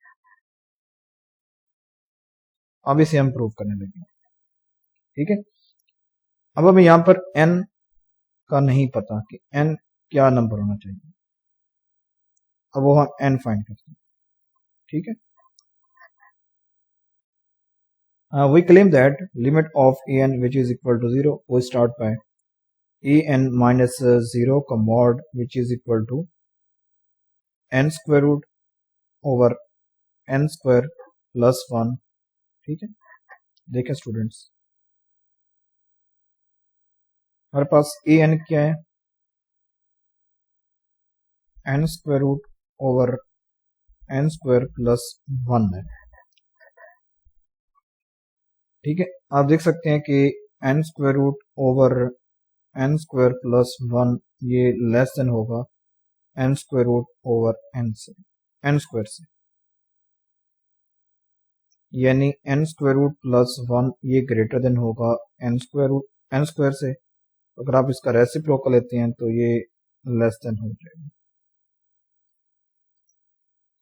अब इसे हम प्रूव करने लगे, ठीक है। अब हमें यहाँ पर n का नहीं पता कि n क्या नंबर होना चाहिए, अब वो हम n फाइंड करते हैं, ठीक है। We claim that limit of an which is equal to 0 we start by an minus 0 का mod which is equal to n square root over n square plus 1, ठीक है। देखें स्टूडेंट्स हमारे पास an क्या है, n square root over n square plus 1 है, ठीक है। आप देख सकते हैं कि n square root over n square plus 1 ये लेस देन होगा n square root over n से, n स्क्वायर से, यानी n स्क्वायर रूट प्लस 1 ये ग्रेटर देन होगा n square root n square से। अगर आप इसका रेसिप्रोकल लेते हैं तो ये लेस देन हो जाएगा।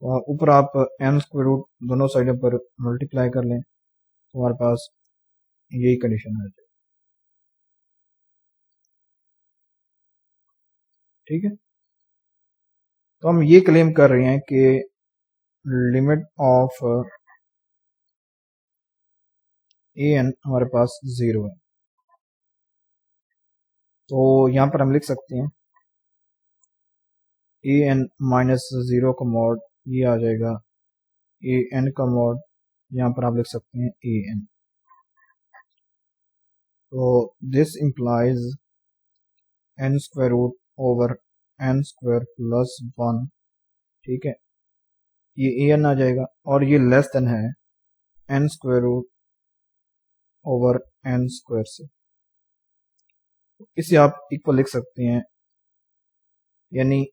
तो ऊपर आप n स्क्वायर रूट दोनों साइडों पर मल्टीप्लाई कर लें तो हमारे पास यही कंडीशन आ जाएगी, ठीक है। तो हम ये क्लेम कर रहे हैं कि लिमिट ऑफ ए एन हमारे पास 0 है, तो यहां पर हम लिख सकते हैं ए एन माइनस 0 का मॉड ये आ जाएगा ए एन का मॉड, यहां पर आप लिख सकते हैं ए एन। तो this implies n square root over n square plus 1, ठीक है, ये ए एन आ जाएगा और ये लेस देन है n square root over n square से, इसे आप इक्वल लिख सकते हैं, यानी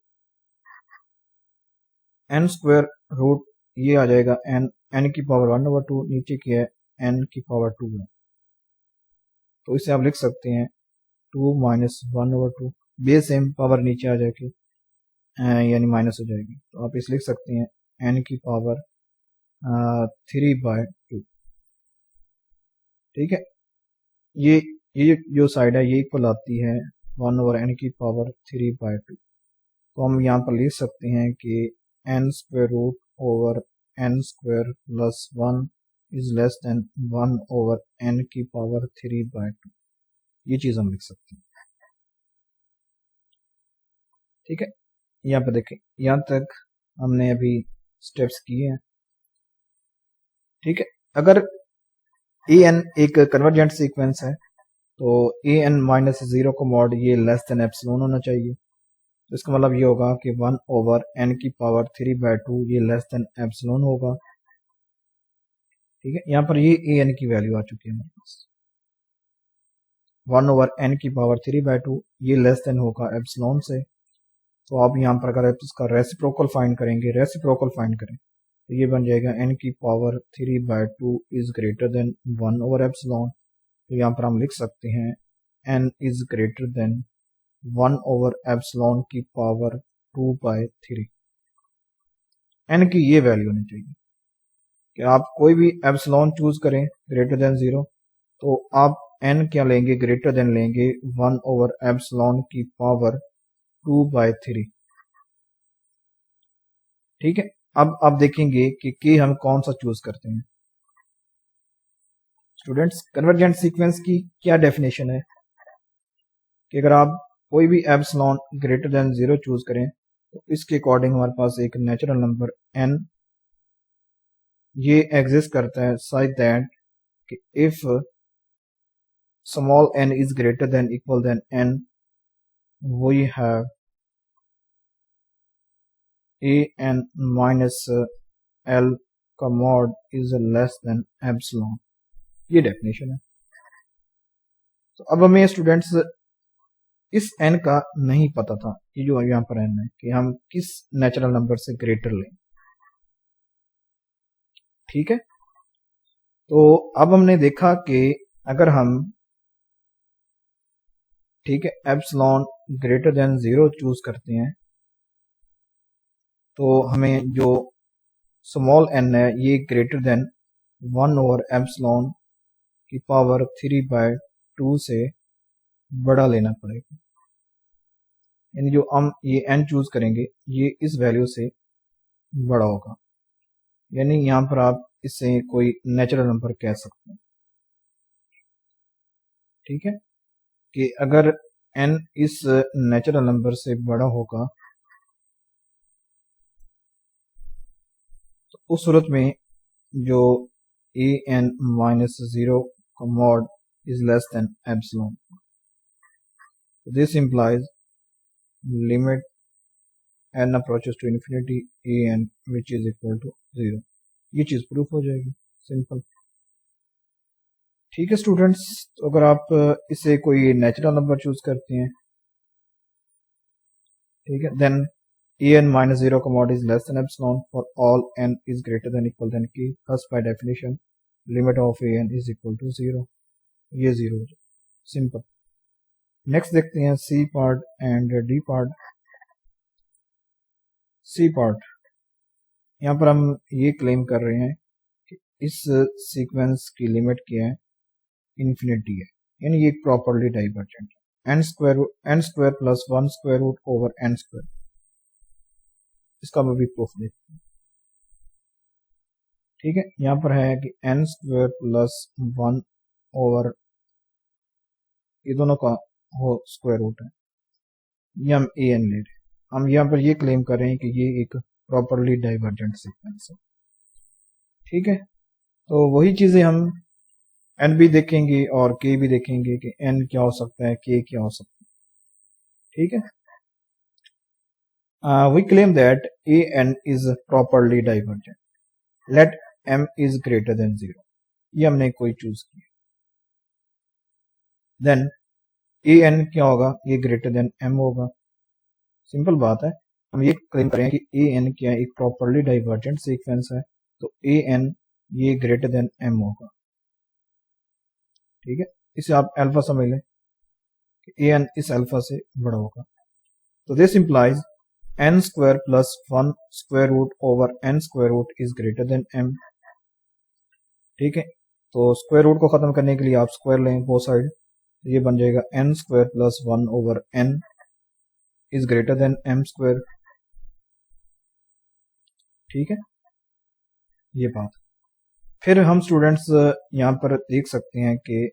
एन स्क्वायर रूट ये आ जाएगा एन की पावर 1/2, नीचे की है एन की पावर 2 है, तो इसे आप लिख सकते हैं 2 - 1/2 बेस एम पावर नीचे आ जाएगी यानी माइनस हो जाएगी, तो आप इस लिख सकते हैं n की पावर 3/2। ठीक है, ये जो साइड है ये इक्वल आती है 1/n की पावर 3/2। तो हम यहाँ पर लिख सकते हैं कि n square root over n square plus 1 is less than 1/n की पावर 3/2। ये चीज हम लिख सकते हैं। ठीक है, यहाँ पर देखें, यहाँ तक हमने अभी स्टेप्स किए हैं। ठीक है, अगर an एक कन्वर्जेंट सीक्वेंस है तो an माइनस 0 को मॉड ये लेस देन एप्सिलॉन होना चाहिए। तो इसका मतलब ये होगा कि 1/n की पावर 3/2 ये लेस देन एप्सिलॉन होगा। ठीक है, यहाँ पर ये an की वैल्यू आ चुकी है हमारे पास। 1/n की पावर 3/2 ये लेस देन होगा एप्सिलॉन से। तो आप यहाँ पर अगर इसका रेसिप्रोकल फाइंड करेंगे, रेसिप्रोकल फाइंड करें तो ये बन जाएगा n की पावर 3/2 इज ग्रेटर देन 1/एप्सिलॉन। तो यहाँ पर हम लिख सकते हैं n इज ग्रेटर देन 1/एप्सिलॉन की पावर 2/3। n की ये वैल्यू होनी चाहिए कि आप कोई भी एप्सिलॉन चूज करें ग्रेटर देन 0 तो आप n क्या लेंगे, ग्रेटर देन लेंगे 1/एप्सिलॉन की पावर 2/3। ठीक है, अब आप देखेंगे कि हम कौन सा चूज करते हैं। स्टूडेंट्स, कन्वर्जेंट सीक्वेंस की क्या डेफिनेशन है कि अगर आप कोई भी एप्सिलॉन ग्रेटर देन 0 चूज करें तो इसके अकॉर्डिंग हमारे पास एक नेचुरल नंबर n ये एग्जिस्ट करता है सच दैट कि if small n is greater than equal than n we have an minus l का mod is less than epsilon. ये डेफिनेशन है। तो अब हमें स्टूडेंट्स इस n का नहीं पता था, ये जो यहाँ पर n है, कि हम किस नेचुरल नंबर से ग्रेटर लें। ठीक है, तो अब हमने देखा कि अगर हम ठीक है एप्सिलॉन ग्रेटर देन 0 चूज करते हैं तो हमें जो स्मॉल n है ये ग्रेटर देन 1/एप्सिलॉन की पावर 3/2 से बड़ा लेना पड़ेगा। यानी जो हम ये n चूज करेंगे ये इस वैल्यू से बड़ा होगा। यानी यहाँ पर आप इसे कोई नेचुरल नंबर कह सकते हैं। ठीक है, कि अगर n इस नेचुरल नंबर से बड़ा होगा तो उस सूरत में जो an माइनस 0 का mod is less than epsilon. This implies limit n approaches to infinity an which is equal to 0। ये चीज प्रूफ हो जाएगी, सिंपल। ठीक है स्टूडेंट्स, तो अगर आप इसे कोई नेचुरल नंबर चूज करते हैं, ठीक है, देन an माइनस 0 का mod is less than epsilon for all n is greater than equal than k, thus by definition limit of an is equal to 0। ये 0 हो जाए, सिंपल। नेक्स्ट देखते हैं C part and D part. C part, यहाँ पर हम ये claim कर रहे हैं कि इस सीक्वेंस की लिमिट क्या है, इन्फिनिटी है, यानी ये प्रॉपरली डाइवर्जेंट है। n square plus 1 square root over n square, इसका मैं भी प्रूफ देखते हैं। ठीक है, यहाँ पर है कि n स्क्वायर प्लस 1 ओवर ये दोनों का हो स्क्वायर रूट है, ये हम an ले रहे हैं। हम यहाँ पर ये क्लेम कर रहे हैं कि ये एक प्रॉपरली डाइवर्जेंट सीक्वेंस है। ठीक है, तो वही चीजें हम n भी देखेंगे और k भी देखेंगे कि n क्या हो सकता है, k क्या हो सकता है। ठीक है, we claim that an is properly divergent, let m is greater than 0। ये हमने कोई चूज किया, देन an क्या होगा, ये ग्रेटर देन m होगा। सिंपल बात है, हम ये क्लेम करें कि an क्या है, एक प्रॉपरली डाइवर्जेंट सीक्वेंस है, तो an ये ग्रेटर देन m होगा। ठीक है, इसे आप अल्फा समझ लें ए एन इस अल्फा से बड़ा होगा। तो this implies n square plus 1 square root over n square root is greater than m. ठीक है, तो स्क्वायर रूट को खत्म करने के लिए आप स्क्वायर लें बोथ साइड, ये बन जाएगा n square plus 1 over n is greater than m square. ठीक है, ये बात। फिर हम स्टूडेंट्स यहाँ पर देख सकते हैं कि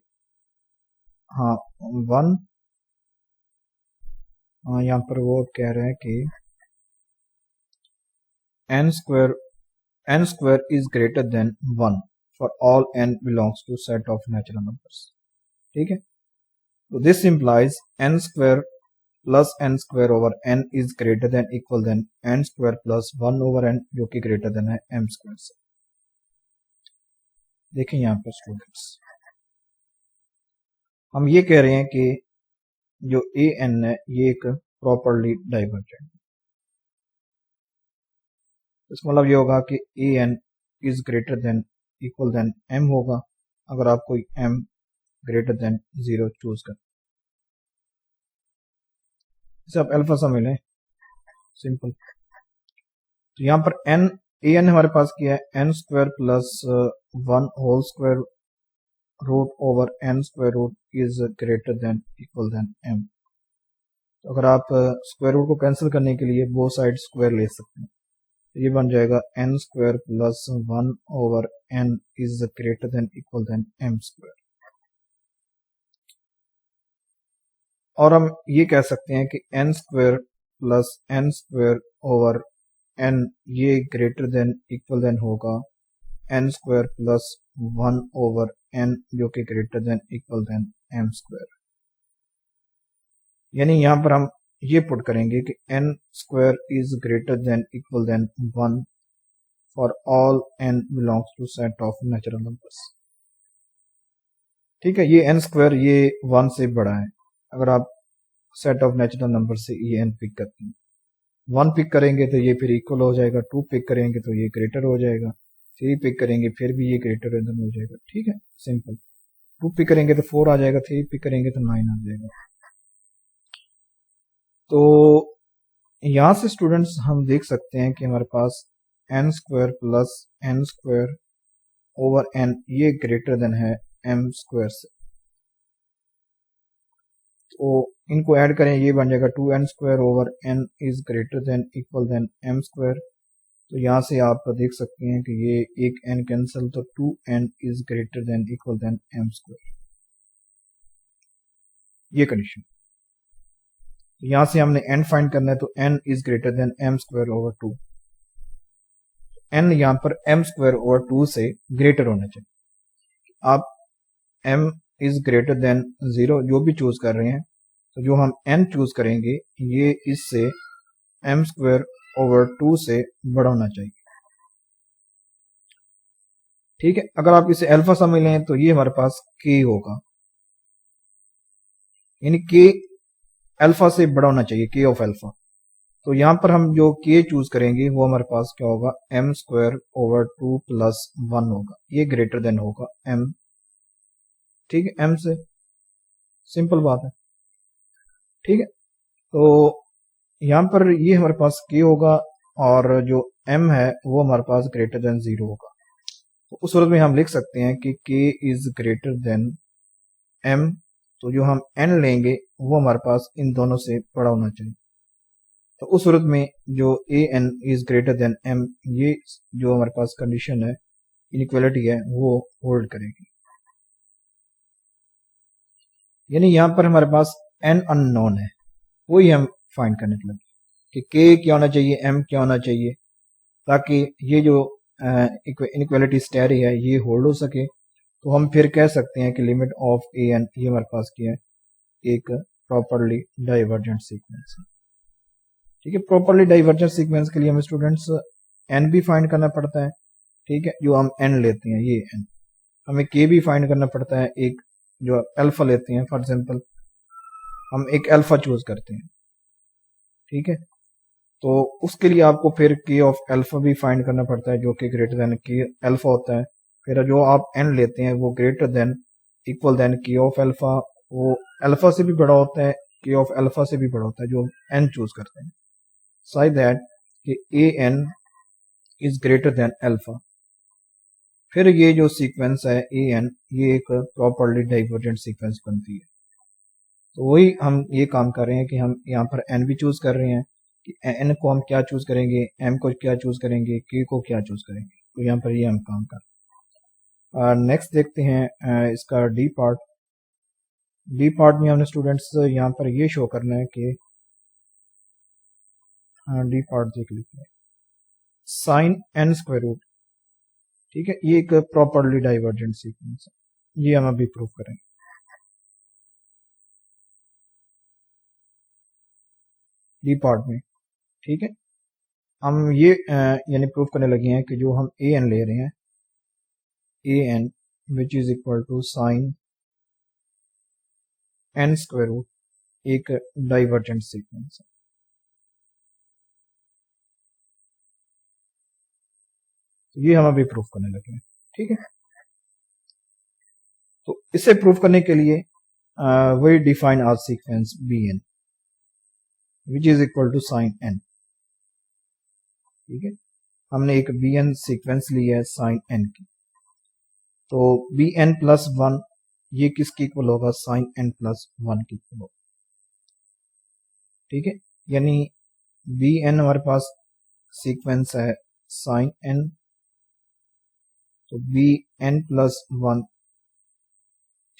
हाँ यहाँ पर वो कह रहे हैं कि n square is greater than 1 for all n belongs to set of natural numbers. ठीक है, तो this implies n square plus n square over n is greater than equal than n square plus 1 over n, जो कि greater than है m square से। देखें यहाँ पर स्टूडेंट्स, हम ये कह रहे हैं कि जो ए एन है ये एक प्रॉपरली डाइवर्जेंट, इसका मतलब ये होगा कि a n is greater than equal than m होगा अगर आप कोई एम ग्रेटर देन 0 चूज करें। इसे आप अल्फा सा मिले सिंपल। तो यहाँ पर एन ए एन हमारे पास क्या है, n square plus 1 whole square root over n square root is greater than equal than m. तो अगर आप स्क्वायर रूट को कैंसिल करने के लिए बोथ साइड स्क्वायर ले सकते हैं, तो ये बन जाएगा n square plus 1 over n is greater than equal than m square. और हम ये कह सकते हैं कि n square plus n square over n ये ग्रेटर देन इक्वल देन होगा n square plus 1 over n, जो कि greater than equal than m square. यानी यहां पर हम ये पुट करेंगे कि n square is greater than equal than 1 for all n belongs to set of natural numbers. ठीक है, ये एन स्क्वायर ये 1 से बड़ा है। अगर आप सेट ऑफ नेचुरल नंबर से ये एन पिक करते हैं, 1 पिक करेंगे तो ये फिर इक्वल हो जाएगा, 2 पिक करेंगे तो ये ग्रेटर हो जाएगा, 3 पिक करेंगे फिर भी ये ग्रेटर हो जाएगा। ठीक है, सिंपल। 2 पिक करेंगे तो 4 आ जाएगा, 3 पिक करेंगे तो 9 आ जाएगा। तो यहां से स्टूडेंट्स हम देख सकते हैं कि हमारे पास n square plus n square over n ये ग्रेटर देन है एम स्क्वायर से। तो इनको ऐड करें, ये बन जाएगा 2n square over n is greater than equal than m square. तो यहाँ से आप देख सकते हैं कि ये एक n कैंसिल, तो 2n is greater than equal than m square, ये कंडीशन। यहाँ से हमने n फाइंड करना है, तो n is greater than m square over 2। n यहाँ पर m स्क्वायर ओवर 2 से ग्रेटर होना चाहिए। आप m इज ग्रेटर देन 0 जो भी चूज कर रहे हैं, तो जो हम n चूज करेंगे ये इससे m स्क्वायर ओवर 2 से बड़ा होना चाहिए। ठीक है, अगर आप इसे अल्फा समझ लें तो ये हमारे पास k होगा, यानी k अल्फा से बड़ा होना चाहिए, k ऑफ अल्फा। तो यहां पर हम जो k चूज करेंगे वो हमारे पास क्या होगा, m स्क्वायर ओवर 2 प्लस 1 होगा, ये ग्रेटर देन होगा m। ठीक है, m से, सिंपल बात है। ठीक है, तो यहां पर ये हमारे पास k होगा और जो m है वो हमारे पास ग्रेटर देन 0 होगा। तो उस सूरत में हम लिख सकते हैं कि k is greater than m। तो जो हम n लेंगे वो हमारे पास इन दोनों से बड़ा होना चाहिए। तो उस सूरत में जो a n is greater than m, ये जो हमारे पास कंडीशन है, इनइक्वालिटी है, वो होल्ड करेगी। यानी यहां पर हमारे पास n अननोन है, वही हम फाइंड करने लगे कि k क्या होना चाहिए, m क्या होना चाहिए, ताकि ये जो इनइक्वालिटी स्टेरी है ये होल्ड हो सके। तो हम फिर कह सकते हैं कि लिमिट ऑफ ए एन ये हमारे पास क्या है, एक प्रॉपरली डाइवर्जेंट सीक्वेंस है। ठीक है, प्रॉपरली डाइवर्जेंट सीक्वेंस के लिए हमें स्टूडेंट्स एन भी फाइंड करना पड़ता है। ठीक है, जो हम एन लेते हैं ये एन, हमें के भी फाइंड करना पड़ता है, एक जो अल्फा लेते हैं, फॉर एग्जांपल हम एक अल्फा चूज करते हैं। ठीक है, तो उसके लिए आपको फिर के ऑफ अल्फा भी फाइंड करना पड़ता है, जो कि ग्रेटर देन के अल्फा होता है। फिर जो आप एन लेते हैं वो greater than equal than K of alpha, वो अल्फा से भी बड़ा होता है, के ऑफ अल्फा से भी बड़ा होता है, जो एन चूज करते हैं, साइज दैट कि a n is greater than alpha. फिर ये जो सीक्वेंस है ए एन, ये एक प्रॉपरली डाइवर्जेंट सीक्वेंस बनती है। तो वही हम ये काम कर रहे हैं कि हम यहाँ पर एन भी चूज कर रहे हैं कि एन को हम क्या चूज करेंगे, एम को क्या चूज करेंगे, के को क्या चूज करेंगे। तो यहाँ पर ये हम काम कर रहे हैं। नेक्स्ट देखते हैं इसका डी पार्ट। डी पार्ट में हमने स्टूडेंट्स यहाँ पर ये शो करना है कि डी पार्ट देख लेते हैं, साइन एन स्क्वायर रूट, ठीक है, ये एक प्रॉपरली डाइवर्जेंट सीक्वेंस है, ये हम अभी प्रूव करेंगे। डी पार्ट में, ठीक है, हम ये यानी प्रूव करने लगे हैं कि जो हम ए एन ले रहे हैं, a n which is equal to sine n square root, एक डाइवर्जेंट सीक्वेंस है। तो ये हम अभी प्रूव करने लगे हैं, ठीक है। तो इसे प्रूव करने के लिए we define our sequence bn which is equal to sin n, ठीक है। हमने एक bn सीक्वेंस ली है sin n की, तो bn प्लस 1 ये किसके इक्वल होगा, sin n प्लस 1 की इक्वल होगा, ठीक है। यानी bn हमारे पास सीक्वेंस है sin n, तो bn प्लस 1,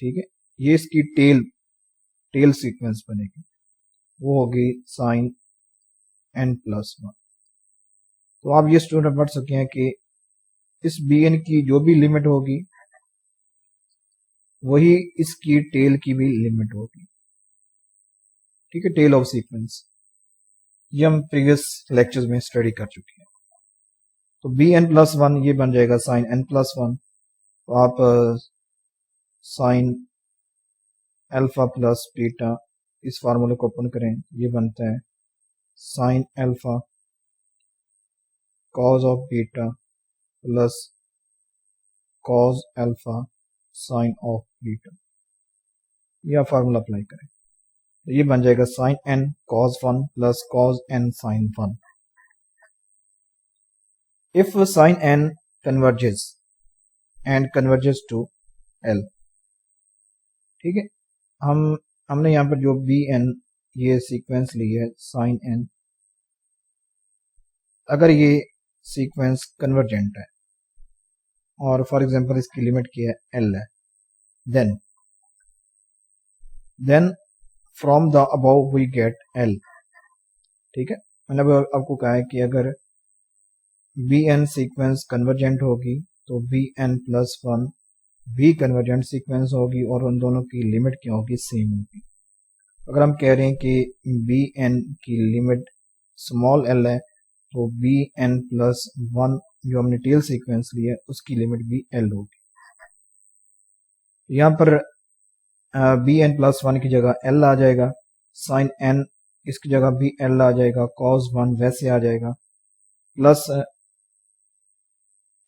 ठीक है, ये इसकी टेल सीक्वेंस बनेगी, वो होगी sin n प्लस 1। तो आप ये स्टूडेंट पढ़ सकते हैं कि इस bn की जो भी लिमिट होगी वही इसकी टेल की भी लिमिट होगी, ठीक है, टेल ऑफ सीक्वेंस। ये हम प्रीवियस लेक्चर्स में स्टडी कर चुके हैं। तो bn प्लस 1 ये बन जाएगा sin n प्लस 1, तो आप sin अल्फा प्लस बीटा इस फार्मूले को ओपन करें, ये बनता है sin alpha cos of beta plus cos alpha sin of beta, यह फार्मूला अप्लाई करें, तो ये बन जाएगा sin n cos 1 plus cos n sin 1। if sin n converges and converges to L, ठीक है, हमने यहाँ पर जो bn ये सीक्वेंस ली है sin n, अगर ये सीक्वेंस कन्वर्जेंट है और फॉर एग्जांपल इसकी लिमिट की है L है, then from the above we get L, ठीक है। मैंने आपको कहा है कि अगर bn सीक्वेंस कन्वर्जेंट होगी तो bn प्लस 1 भी कन्वर्जेंट सीक्वेंस होगी और उन दोनों की लिमिट क्या होगी, सेम होगी। अगर हम कह रहे हैं कि bn की लिमिट स्मॉल l है तो bn प्लस 1 जो हमने टेल सीक्वेंस ली है उसकी लिमिट भी l होगी। यहाँ पर bn प्लस 1 की जगह l आ जाएगा, sin n इसकी जगह भी l आ जाएगा, cos 1 वैसे आ जाएगा, प्लस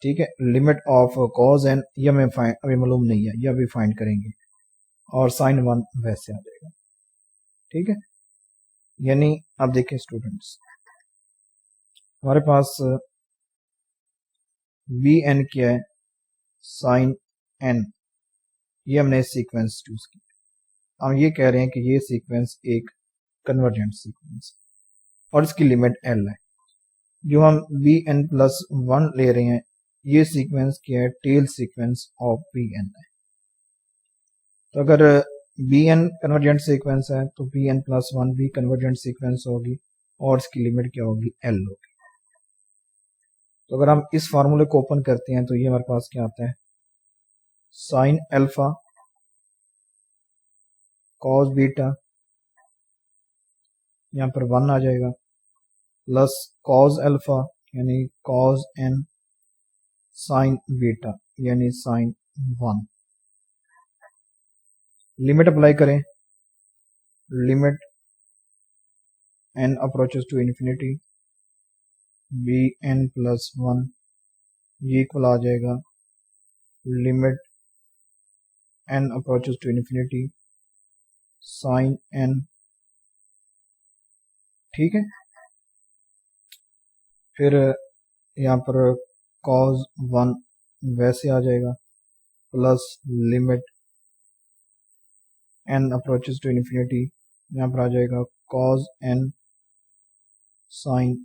ठीक है लिमिट ऑफ cos n, ये हमें अभी मालूम नहीं है, ये अभी फाइंड करेंगे, और sin 1 वैसे आ जाएगा, ठीक है। यानी आप देखें स्टूडेंट्स, हमारे पास bn क्या है, sin n, ये हमने सीक्वेंस चूज किया। हम ये कह रहे हैं कि ये सीक्वेंस एक कन्वर्जेंट सीक्वेंस और इसकी लिमिट l है। जो हम bn प्लस 1 ले रहे हैं ये सीक्वेंस क्या है, टेल सीक्वेंस ऑफ bn है। तो अगर bn कन्वर्जेंट सीक्वेंस है तो bn प्लस 1 भी कन्वर्जेंट सीक्वेंस होगी और इसकी लिमिट क्या होगी, l होगी। तो अगर हम इस फार्मूले को ओपन करते हैं तो ये हमारे पास क्या आता है, साइन अल्फा कॉस बीटा, यहाँ पर 1 आ जाएगा, प्लस कॉस अल्फा यानी कॉस n साइन बीटा यानी साइन 1। लिमिट अप्लाई करें, limit n approaches to infinity bn plus 1 ये इक्वल आ जाएगा limit n approaches to infinity sine n, ठीक है। फिर यहाँ पर कॉज 1 वैसे आ जाएगा, plus limit n approaches to infinity, यहाँ पर आ जाएगा कॉज एन साइन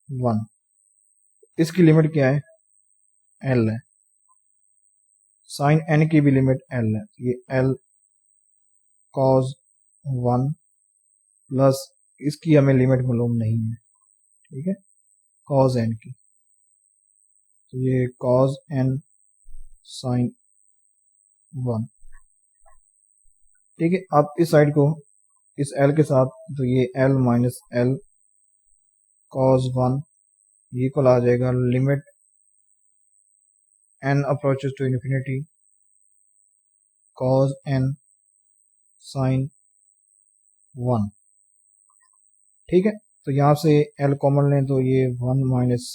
1। इसकी लिमिट क्या है, एल है। साइन एन की भी लिमिट एल है, ये एल कॉज 1 प्लस इसकी हमें लिमिट मालूम नहीं है, ठीक है, कॉज एन की, तो ये कॉज एन साइन 1, ठीक है। अब इस साइड को इस एल के साथ, तो ये l minus l cos 1 equal आ जाएगा limit n approaches to infinity cos n sine 1, ठीक है। तो यहाँ से एल कॉमन लें तो ये 1 minus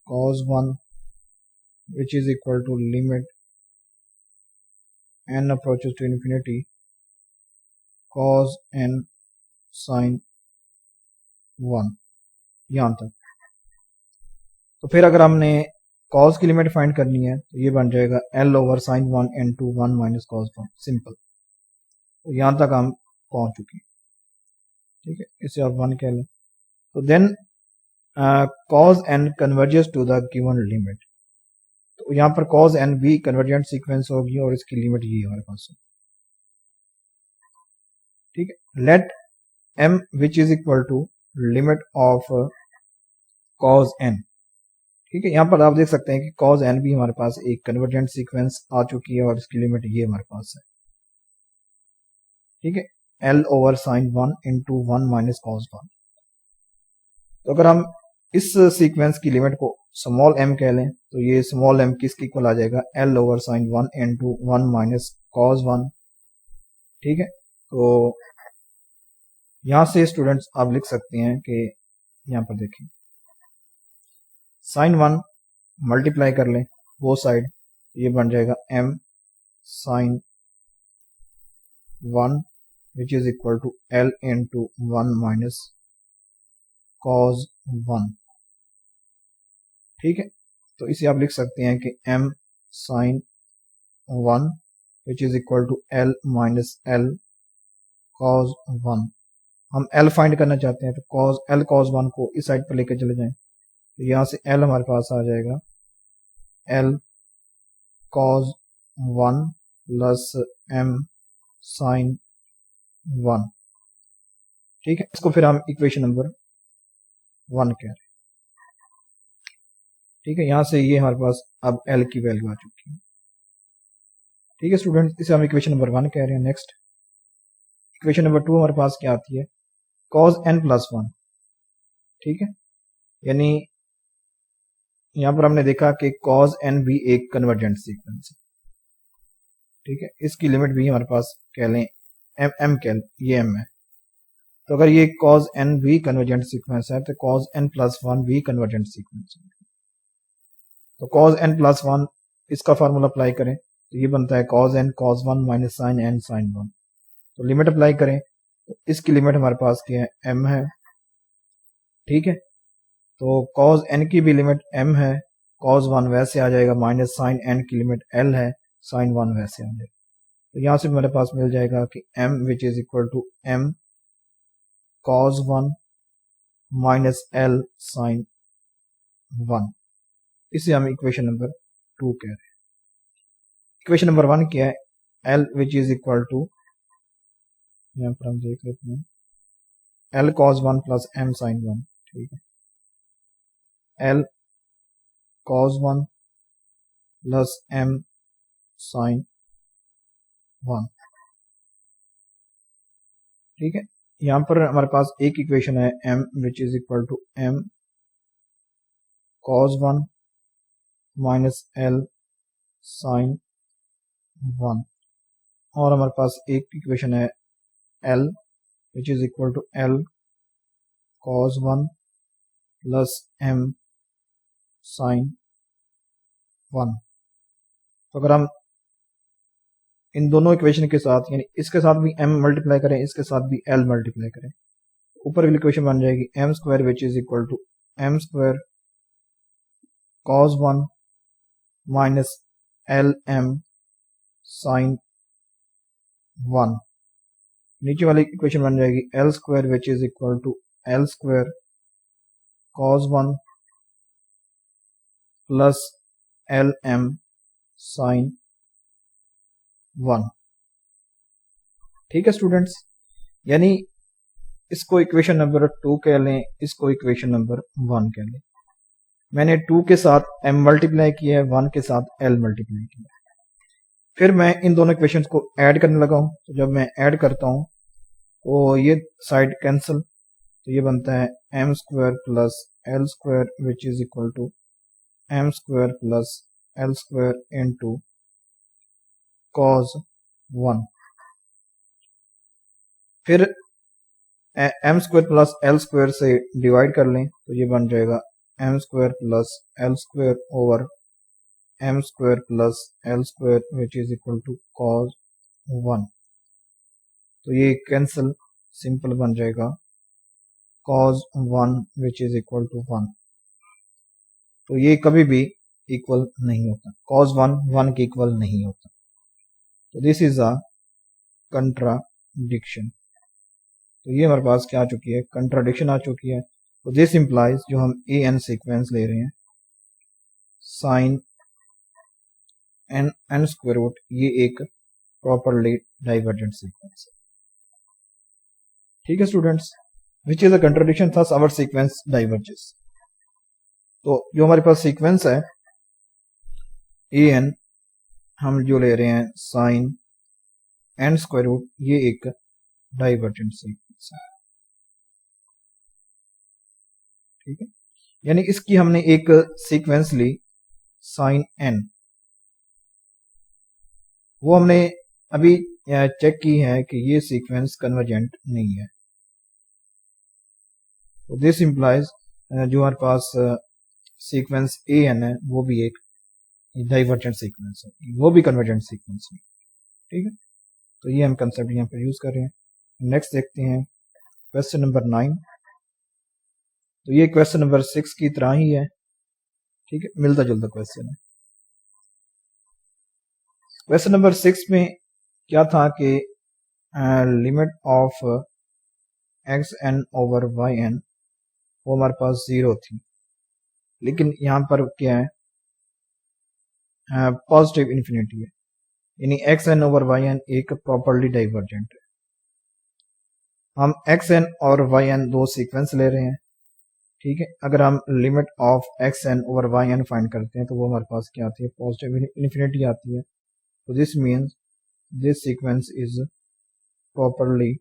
cos 1 which is equal to limit n approaches to infinity cos n sine 1, यहाँ तक। तो फिर अगर हमने कॉज की लिमिट फाइंड करनी है तो ये बन जाएगा l over sine 1 into 1 minus cos 1, simple. तो यहाँ तक हम पहुंच चुके हैं, ठीक है, इसे आप 1 कह लें। तो then cos n converges to the given limit, तो यहाँ पर कॉज एन भी कन्वर्जेंट सीक्वेंस होगी और इसकी लिमिट ये हमारे पास है, ठीक है। Let m which is equal to limit of cos n, ठीक है। यहाँ पर आप देख सकते हैं कि कॉज एन भी हमारे पास एक कन्वर्जेंट सीक्वेंस आ चुकी है और इसकी लिमिट ये हमारे पास है, ठीक है, l over sine 1 into 1 minus cos 1। तो अगर हम इस सीक्वेंस की लिमिट को स्मॉल एम कह लें तो ये स्मॉल एम किसके इक्वल आ जाएगा, l over sine 1 into 1 minus cos 1, ठीक है। तो यहां से स्टूडेंट्स आप लिख सकते हैं कि यहाँ पर देखें साइन 1 मल्टीप्लाई कर लें वो साइड, ये बन जाएगा m sine 1 which is equal to l into 1 minus cos 1, ठीक है। तो इसे आप लिख सकते हैं कि m sine 1 which is equal to l minus l cos 1। हम l फाइंड करना चाहते हैं तो कॉज l कॉज 1 को इस साइड पर लेकर चले जाएं, तो यहाँ से l हमारे पास आ जाएगा l cos 1 plus m sine 1, ठीक है। इसको फिर हम इक्वेशन नंबर 1 कह रहे हैं, ठीक है। यहाँ से ये हमारे पास अब l की वैल्यू आ चुकी है, ठीक है स्टूडेंट, इसे हम इक्वेशन नंबर 1 कह रहे हैं। नेक्स्ट इक्वेशन नंबर 2 हमारे पास क्या आती है, कॉज n प्लस 1, ठीक है। यानी यहाँ पर हमने देखा कि कॉज n भी एक कन्वर्जेंट सीक्वेंस है, ठीक है। इसकी लिमिट भी हमारे पास कह लें m कह लें, ये m है। तो अगर ये कॉज n भी कन्वर्जेंट सीक्वेंस है तो कॉज n प्लस 1 भी कन्वर्जेंट सीक्वेंस है। तो कॉज n प्लस 1 इसका फार्मूला अप्लाई करें तो ये बनता है cos n cos 1 minus sine n sine 1। तो लिमिट अप्लाई करें तो इसकी लिमिट हमारे पास क्या है, m है, ठीक है। तो कॉज n की भी लिमिट m है, कॉज 1 वैसे आ जाएगा, माइनस साइन n की लिमिट l है, साइन 1 वैसे आ जाएगा। तो यहाँ से मेरे पास मिल जाएगा कि m which is equal to m cos 1 minus l sine 1। इसे हम इक्वेशन नंबर 2 कह रहे हैं। इक्वेशन नंबर 1 क्या है, l which is equal to, यहाँ पर हम देख लेते हैं, l cos 1 plus m sin 1, ठीक है, l cos 1 plus m sin 1, ठीक है। यहाँ पर हमारे पास एक इक्वेशन है m which is equal to m cos 1 minus l sin 1, और हमारे पास एक इक्वेशन है l which is equal to l cos 1 plus m sin 1। तो अगर हम इन दोनों इक्वेशन के साथ, यानी इसके साथ भी m मल्टीप्लाई करें, इसके साथ भी l मल्टीप्लाई करें, ऊपर वाली इक्वेशन बन जाएगी m square which is equal to m square cos 1 minus lm sin 1। नीचे वाली इक्वेशन बन जाएगी l square which is equal to l square cos 1 plus lm sin 1। ठीक है स्टूडेंट्स, यानी इसको इक्वेशन नंबर 2 कह लें, इसको इक्वेशन नंबर 1 कह लें। मैंने 2 के साथ m मल्टीप्लाई किया है, 1 के साथ l मल्टीप्लाई किया है। फिर मैं इन दोनों इक्वेशंस को ऐड करने लगा हूं। तो जब मैं ऐड करता हूं तो ये साइड कैंसिल, तो ये बनता है m square plus l square which is equal to m square plus l square into cos 1। फिर m square plus l square से डिवाइड कर लें तो ये बन जाएगा m square plus l square over m square plus l square which is equal to cos 1। तो ये कैंसिल, सिंपल बन जाएगा cos 1 which is equal to 1। तो ये कभी भी इक्वल नहीं होता, cos 1 1 के इक्वल नहीं होता। तो दिस इज अ कंट्राडिक्शन। तो ये हमारे पास क्या आ चुकी है, कंट्राडिक्शन आ चुकी है। तो दिस इंप्लाइज, जो हम ए एन सीक्वेंस ले रहे हैं sine n n square root, ये एक प्रॉपरली डाइवर्जेंट सीक्वेंस है। ठीक है students, which is a contradiction, thus our sequence diverges. तो जो हमारे पास सीक्वेंस है ए एन, हम जो ले रहे हैं साइन एन स्क्वायर रूट, ये एक डाइवर्जेंट सीक्वेंस है। ठीक है, यानी इसकी हमने एक सीक्वेंस ली साइन एन, वो हमने अभी चेक की है कि ये सीक्वेंस कन्वर्जेंट नहीं है। तो दिस इंप्लाइज जो हमारे पास सीक्वेंस ए एन है वो भी एक डाइवर्जेंट सीक्वेंस है, वो भी कन्वर्जेंट सीक्वेंस है। ठीक है, तो ये हम कंसेप्ट यहाँ पर यूज कर रहे हैं। नेक्स्ट देखते हैं क्वेश्चन नंबर 9। तो ये क्वेश्चन नंबर 6 की तरह ही है। ठीक है, मिलता जुलता क्वेश्चन है। क्वेश्चन नंबर 6 में क्या था कि limit of x n over y n, वो हमारे पास 0 थी, लेकिन यहाँ पर क्या है, पॉजिटिव इन्फिनिटी है, यानी x n over y n एक प्रॉपरली डाइवर्जेंट है। हम एक्स एन और वाई एन दो सीक्वेंस ले रहे हैं। ठीक है, अगर हम limit of x n over y n find करते हैं तो वो हमारे पास क्या आती है, पॉजिटिव इन्फिनिटी आती है। तो this means this sequence is properly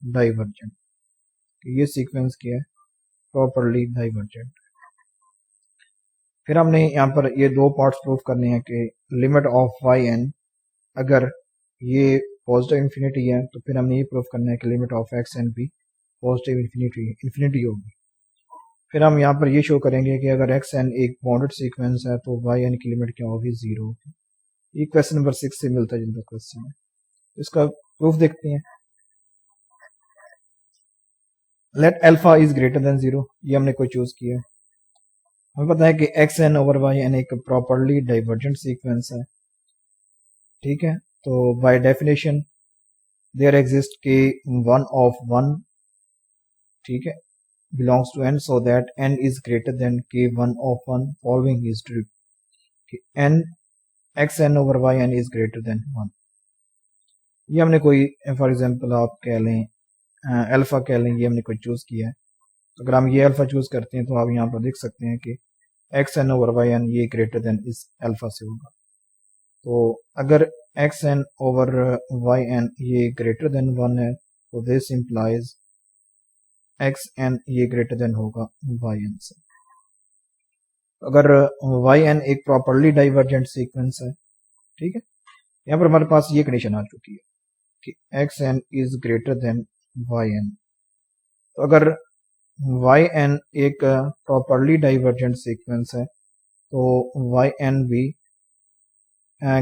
divergent. ये सीक्वेंस क्या है, प्रॉपरली डाइवर्जेंट। फिर हमने यहाँ पर ये दो पार्ट्स प्रूव करने हैं कि लिमिट ऑफ वाई एन, अगर ये पॉजिटिव इन्फिनिटी है तो फिर हमने ये प्रूव करना है कि लिमिट ऑफ एक्स एन भी पॉजिटिव इन्फिनिटी होगी। फिर हम यहाँ पर ये शो करेंगे कि अगर एक्स एन एक बाउंडेड सीक्वेंस है तो वाई एन की लिमिट क्या होगी, 0 होगी। ये क्वेश्चन नंबर 6 से मिलता जुलता क्वेश्चन है, इसका प्रूफ देखते हैं। Late alpha is greater than 0, ये हमने कोई चूज किया है। हमें पता है कि x n over y n एक प्रॉपरली डाइवर्जेंट सीक्वेंस है। ठीक है, तो by definition there exist k one of one, ठीक है, belongs to n so that n is greater than k1 of 1 following is true। n x n over y n is greater than 1। ये हमने कोई for example आप कह लें alpha कह लें, ये हमने कोई चूज किया है। अगर हम ये अल्फा चूज करते हैं तो आप यहाँ पर देख सकते हैं कि x n over y n ये ग्रेटर देन इस अल्फा से होगा। तो अगर x n over y n ये ग्रेटर देन 1 है तो दिस इंप्लाइज एक्स एन ये ग्रेटर देन होगा वाई एन से। अगर वाई एन एक प्रॉपरली डाइवर्जेंट सीक्वेंस है, ठीक है, यहाँ पर हमारे पास ये कंडीशन आ चुकी है कि x n is greater than y n. तो अगर वाई एन एक प्रॉपरली डाइवर्जेंट सीक्वेंस है तो वाई एन भी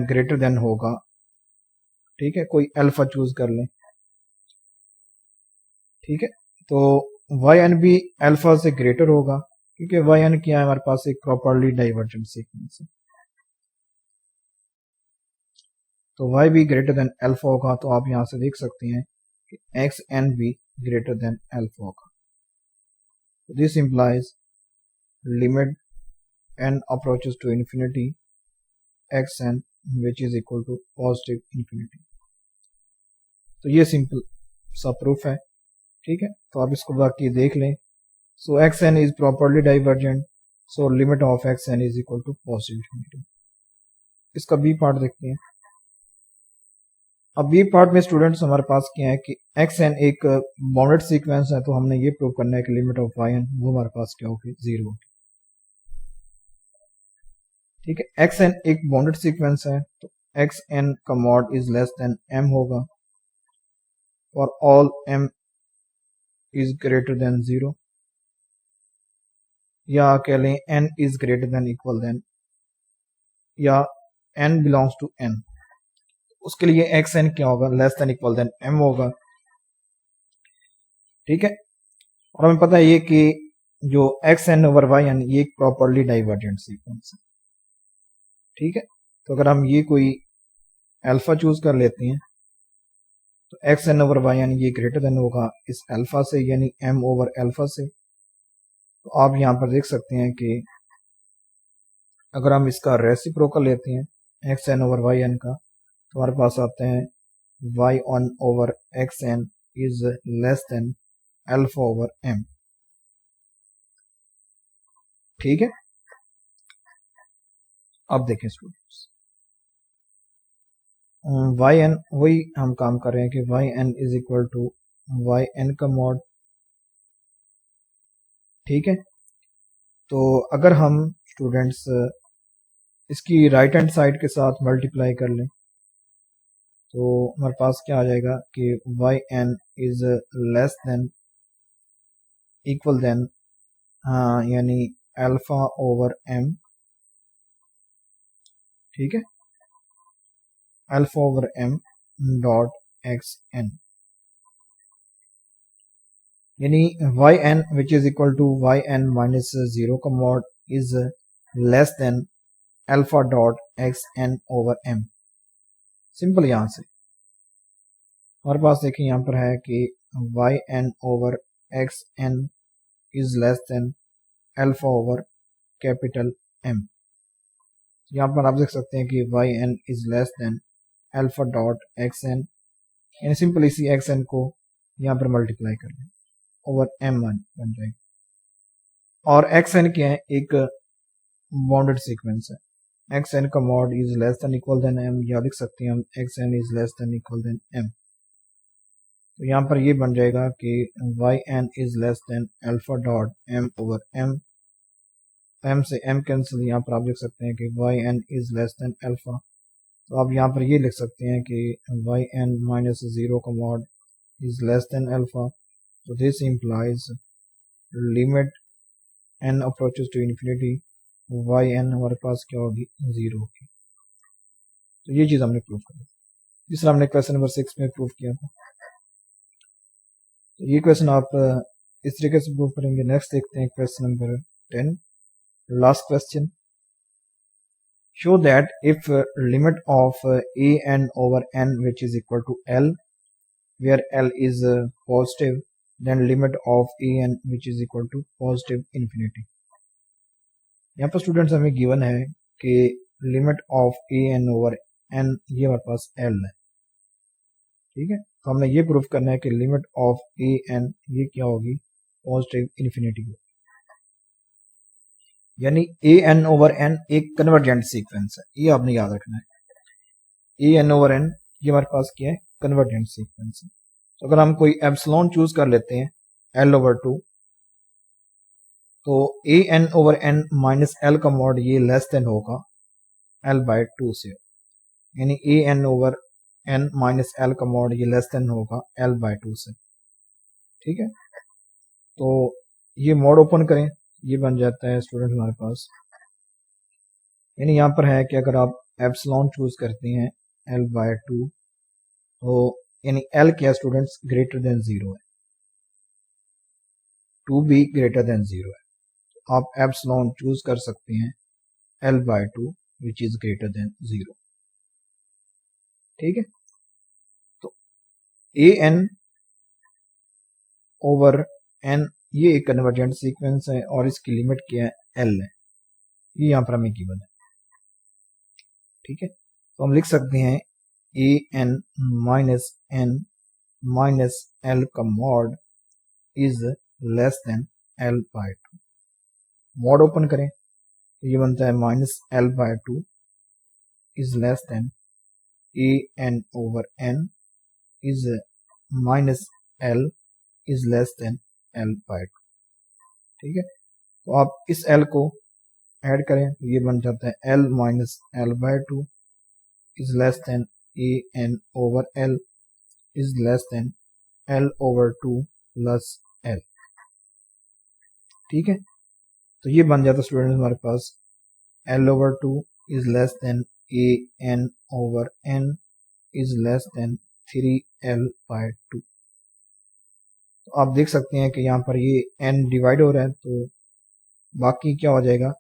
ग्रेटर देन होगा ठीक है, कोई अल्फा चूज कर लें, ठीक है, तो वाई एन भी अल्फा से ग्रेटर होगा क्योंकि वाई एन क्या है, हमारे पास एक प्रॉपरली डाइवर्जेंट सीक्वेंस है, तो y भी ग्रेटर देन अल्फा होगा, तो आप यहां से देख सकते हैं कि एक्स एन भी ग्रेटर देन अल्फा होगा। This implies limit n approaches to infinity x n which is equal to positive infinity. तो ये सिंपल सा प्रूफ है, ठीक है, तो आप इसको बाकी देख लें। So x n is properly divergent, so limit of x n is equal to positive infinity. इसका बी पार्ट देखते हैं। अब बी पार्ट में स्टूडेंट्स हमारे पास क्या है कि एक्स एन एक बाउंडेड सीक्वेंस है, तो हमने ये प्रूव करना है कि लिमिट ऑफ वाई एन वो हमारे पास क्या होगी, 0 होगी, ठीक है। एक्स एन एक बाउंडेड सीक्वेंस है, तो एक्स एन का mod is less than m होगा for all m is greater than 0, या कह लें n is greater than equal than, या n बिलोंग्स टू n, उसके लिए एक्स एन क्या होगा, less than equal than m होगा, ठीक है। और हमें पता है ये कि जो x n over y n ये एक प्रॉपरली डाइवर्जेंट सीक्वेंस है, ठीक है। तो अगर हम ये कोई अल्फा चूज कर लेते हैं तो x n over y n ये ग्रेटर देन होगा इस अल्फा से, यानी m ओवर अल्फा से। तो आप यहां पर देख सकते हैं कि अगर हम इसका रेसिप्रोकल लेते हैं x n over y n का, तो हमारे पास आते हैं y n over x n is less than alpha over m, ठीक है। अब देखें स्टूडेंट्स, वाई एन वही हम काम कर रहे हैं कि y n is equal to y n का मॉड, ठीक है। तो अगर हम स्टूडेंट्स इसकी राइट हैंड साइड के साथ मल्टीप्लाई कर लें तो हमारे पास क्या आ जाएगा कि y n is less than equal than, हाँ, यानी अल्फा ओवर एम, ठीक है, alpha over m dot x n, यानी y n which is equal to y n minus 0 का mod is less than alpha dot x n over m. Simple यहां से हमारे पास देखिए यहां पर है कि y n over x n is less than alpha over capital M. यहाँ पर आप देख सकते हैं कि y n is less than alpha dot x n, यानी सिंपल इसी एक्स एन को यहाँ पर मल्टीप्लाई कर लें ओवर एम बन जाएगा। और एक्स एन क्या है, एक बाउंडेड सीक्वेंस है, एक्स एन का mod is less than equal than m, या लिख सकते हैं हम x n is less than equal than m. तो यहाँ पर ये बन जाएगा कि y n is less than alpha dot m over m, m से एम कैंसिल, यहाँ पर आप लिख सकते हैं कि y n is less than alpha. तो आप यहाँ पर ये लिख सकते हैं कि वाई एन माइनस 0 का mod is less than alpha, तो this implies limit n approaches to infinity y n हमारे पास क्या होगी, 0 होगी। तो ये चीज़ हमने प्रूव कर दी। तीसरा हमने क्वेश्चन नंबर 6 में प्रूव किया था, तो ये क्वेश्चन आप इस तरीके से प्रूव करेंगे। नेक्स्ट देखते हैं question number 10, last question. Show that if limit of a n over n which is equal to L, where L is positive, then limit of a n which is equal to positive infinity। यहाँ पर students हमें given है कि limit of a n over n ये हमारे पास L है, ठीक है। तो हमने ये प्रूफ करना है कि लिमिट ऑफ a n ये क्या होगी, पॉजिटिव इन्फिनिटी होगी, यानी ए एन ओवर एन एक कन्वर्जेंट सीक्वेंस है, ये आपने याद रखना है। ए एन ओवर एन ये हमारे पास क्या है, कन्वर्जेंट सीक्वेंस है। तो अगर हम कोई एप्सिलॉन चूज कर लेते हैं एल ओवर 2, तो a n over n minus l का मॉड ये लेस देन होगा एल बाय 2 से, यानी a n over n minus l का मॉड ये लेस देन होगा एल बाय 2 से, ठीक है। तो ये मॉड ओपन करें, ये बन जाता है स्टूडेंट हमारे पास, यानी यहाँ पर है कि अगर आप एप्सिलॉन चूज करते हैं एल बाय 2, तो यानी एल क्या स्टूडेंट्स ग्रेटर देन 0 है, 2 भी ग्रेटर देन 0 है, तो आप एप्सिलॉन चूज कर सकते हैं L/2 which is greater than 0। ठीक है, तो an ओवर n ये एक कन्वर्जेंट सीक्वेंस है और इसकी लिमिट क्या है, l है, ये यहाँ पर हमें गिवन है। ठीक है, तो हम लिख सकते हैं an minus n minus l का mod is less then L/2। Mod open करें तो ये बनता है minus L/2 is less then an over n is minus l is less then L/2। ठीक है, तो आप इस l को ऐड करें तो ये बन जाता है l minus L/2 is less then an over l is less then l over 2 plus l। ठीक है, तो ये बन जाता स्टूडेंट हमारे पास l over 2 is less then an over n is less then 3l/2। तो आप देख सकते हैं कि यहाँ पर ये n डिवाइड हो रहा है, तो बाकी क्या हो जाएगा,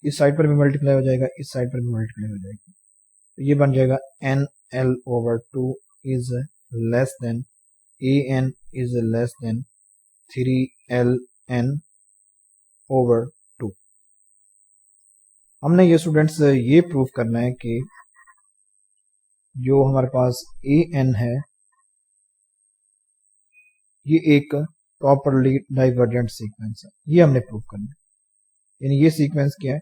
इस साइड पर भी मल्टीप्लाई हो जाएगा, इस साइड पर भी मल्टीप्लाई हो जाएगा, तो ये बन जाएगा nl over 2 is less then an is less then 3ln over 2। हमने ये स्टूडेंट्स ये प्रूव करना है कि जो हमारे पास an है ये एक प्रॉपरली डाइवर्जेंट सीक्वेंस है, ये हमने प्रूव करना है, यानी ये सीक्वेंस क्या है,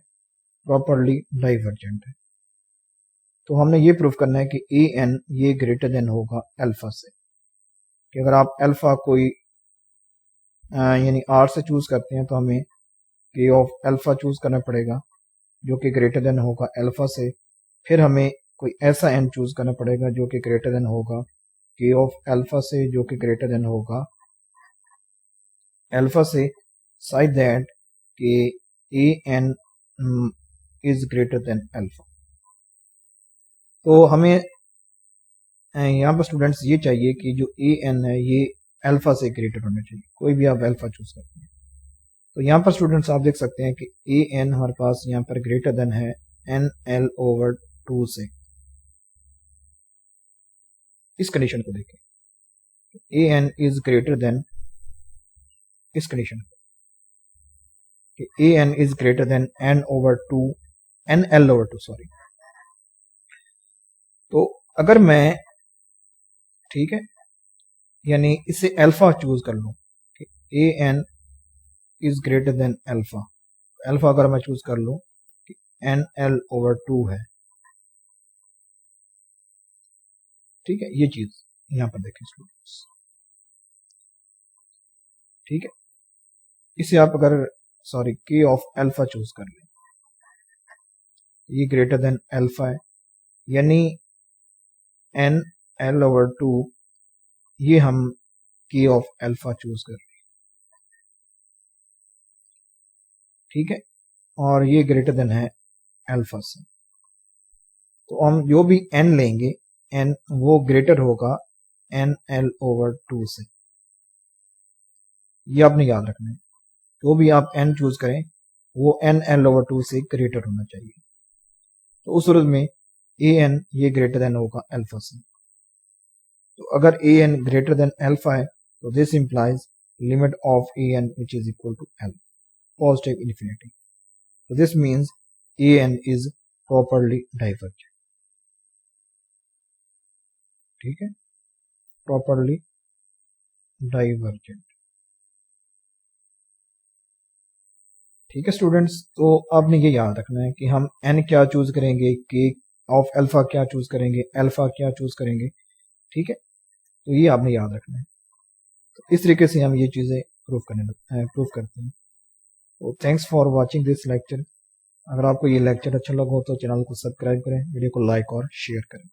प्रॉपरली डाइवर्जेंट है। तो हमने ये प्रूव करना है कि an ये ग्रेटर देन होगा अल्फा से, कि अगर आप अल्फा कोई यानी r से चूज करते हैं तो हमें k ऑफ अल्फा चूज करना पड़ेगा जो कि ग्रेटर देन होगा अल्फा से, फिर हमें कोई ऐसा n चूज करना पड़ेगा जो कि ग्रेटर देन होगा k ऑफ अल्फा से, जो कि ग्रेटर देन होगा अल्फा से, साइड दैट कि an is greater than alpha. तो हमें यहाँ पर स्टूडेंट्स ये चाहिए कि जो an है ये अल्फा से ग्रेटर होना चाहिए, कोई भी आप अल्फा चूज करते हैं। तो यहाँ पर स्टूडेंट्स आप देख सकते हैं कि an हमारे पास यहाँ पर ग्रेटर देन है nl ओवर 2 से। इस कंडीशन को देखें, an इज ग्रेटर देन, इस कंडीशन को कि an is greater then n over 2, nl over 2 sorry. तो अगर मैं, ठीक है, यानी इसे अल्फा चूज कर लूं कि an is greater than alpha, alpha अगर मैं चूज कर लूं कि nl ओवर 2 है, ठीक है, ये चीज यहां पर देखें स्टूडेंट्स। ठीक है, इसे आप अगर sorry k of alpha choose कर लें, ये ग्रेटर देन अल्फा है, यानी nl ओवर 2 ये हम k ऑफ अल्फा चूज कर रहे हैं। ठीक है, और ये ग्रेटर देन है अल्फा से, तो हम जो भी n लेंगे n वो ग्रेटर होगा nl ओवर 2 से, ये आपने याद रखना है, जो भी आप n चूज करें वो nl ओवर 2 से ग्रेटर होना चाहिए। तो उस सूरत में an ये ग्रेटर देन होगा अल्फा से, तो अगर an ग्रेटर देन अल्फा है तो this implies limit of an which is equal to l, positive infinity. तो this means an is properly divergent. ठीक है, प्रॉपरली डाइवर्जेंट। ठीक है स्टूडेंट्स, तो आपने ये याद रखना है कि हम n क्या चूज करेंगे, k ऑफ अल्फा क्या चूज करेंगे, अल्फा क्या चूज करेंगे। ठीक है, तो ये आपने याद रखना है। तो इस तरीके से हम ये चीज़ें प्रूव करते हैं। तो thanks for watching this lecture. अगर आपको ये लेक्चर अच्छा लगा हो तो चैनल को सब्सक्राइब करें, वीडियो को लाइक और शेयर करें।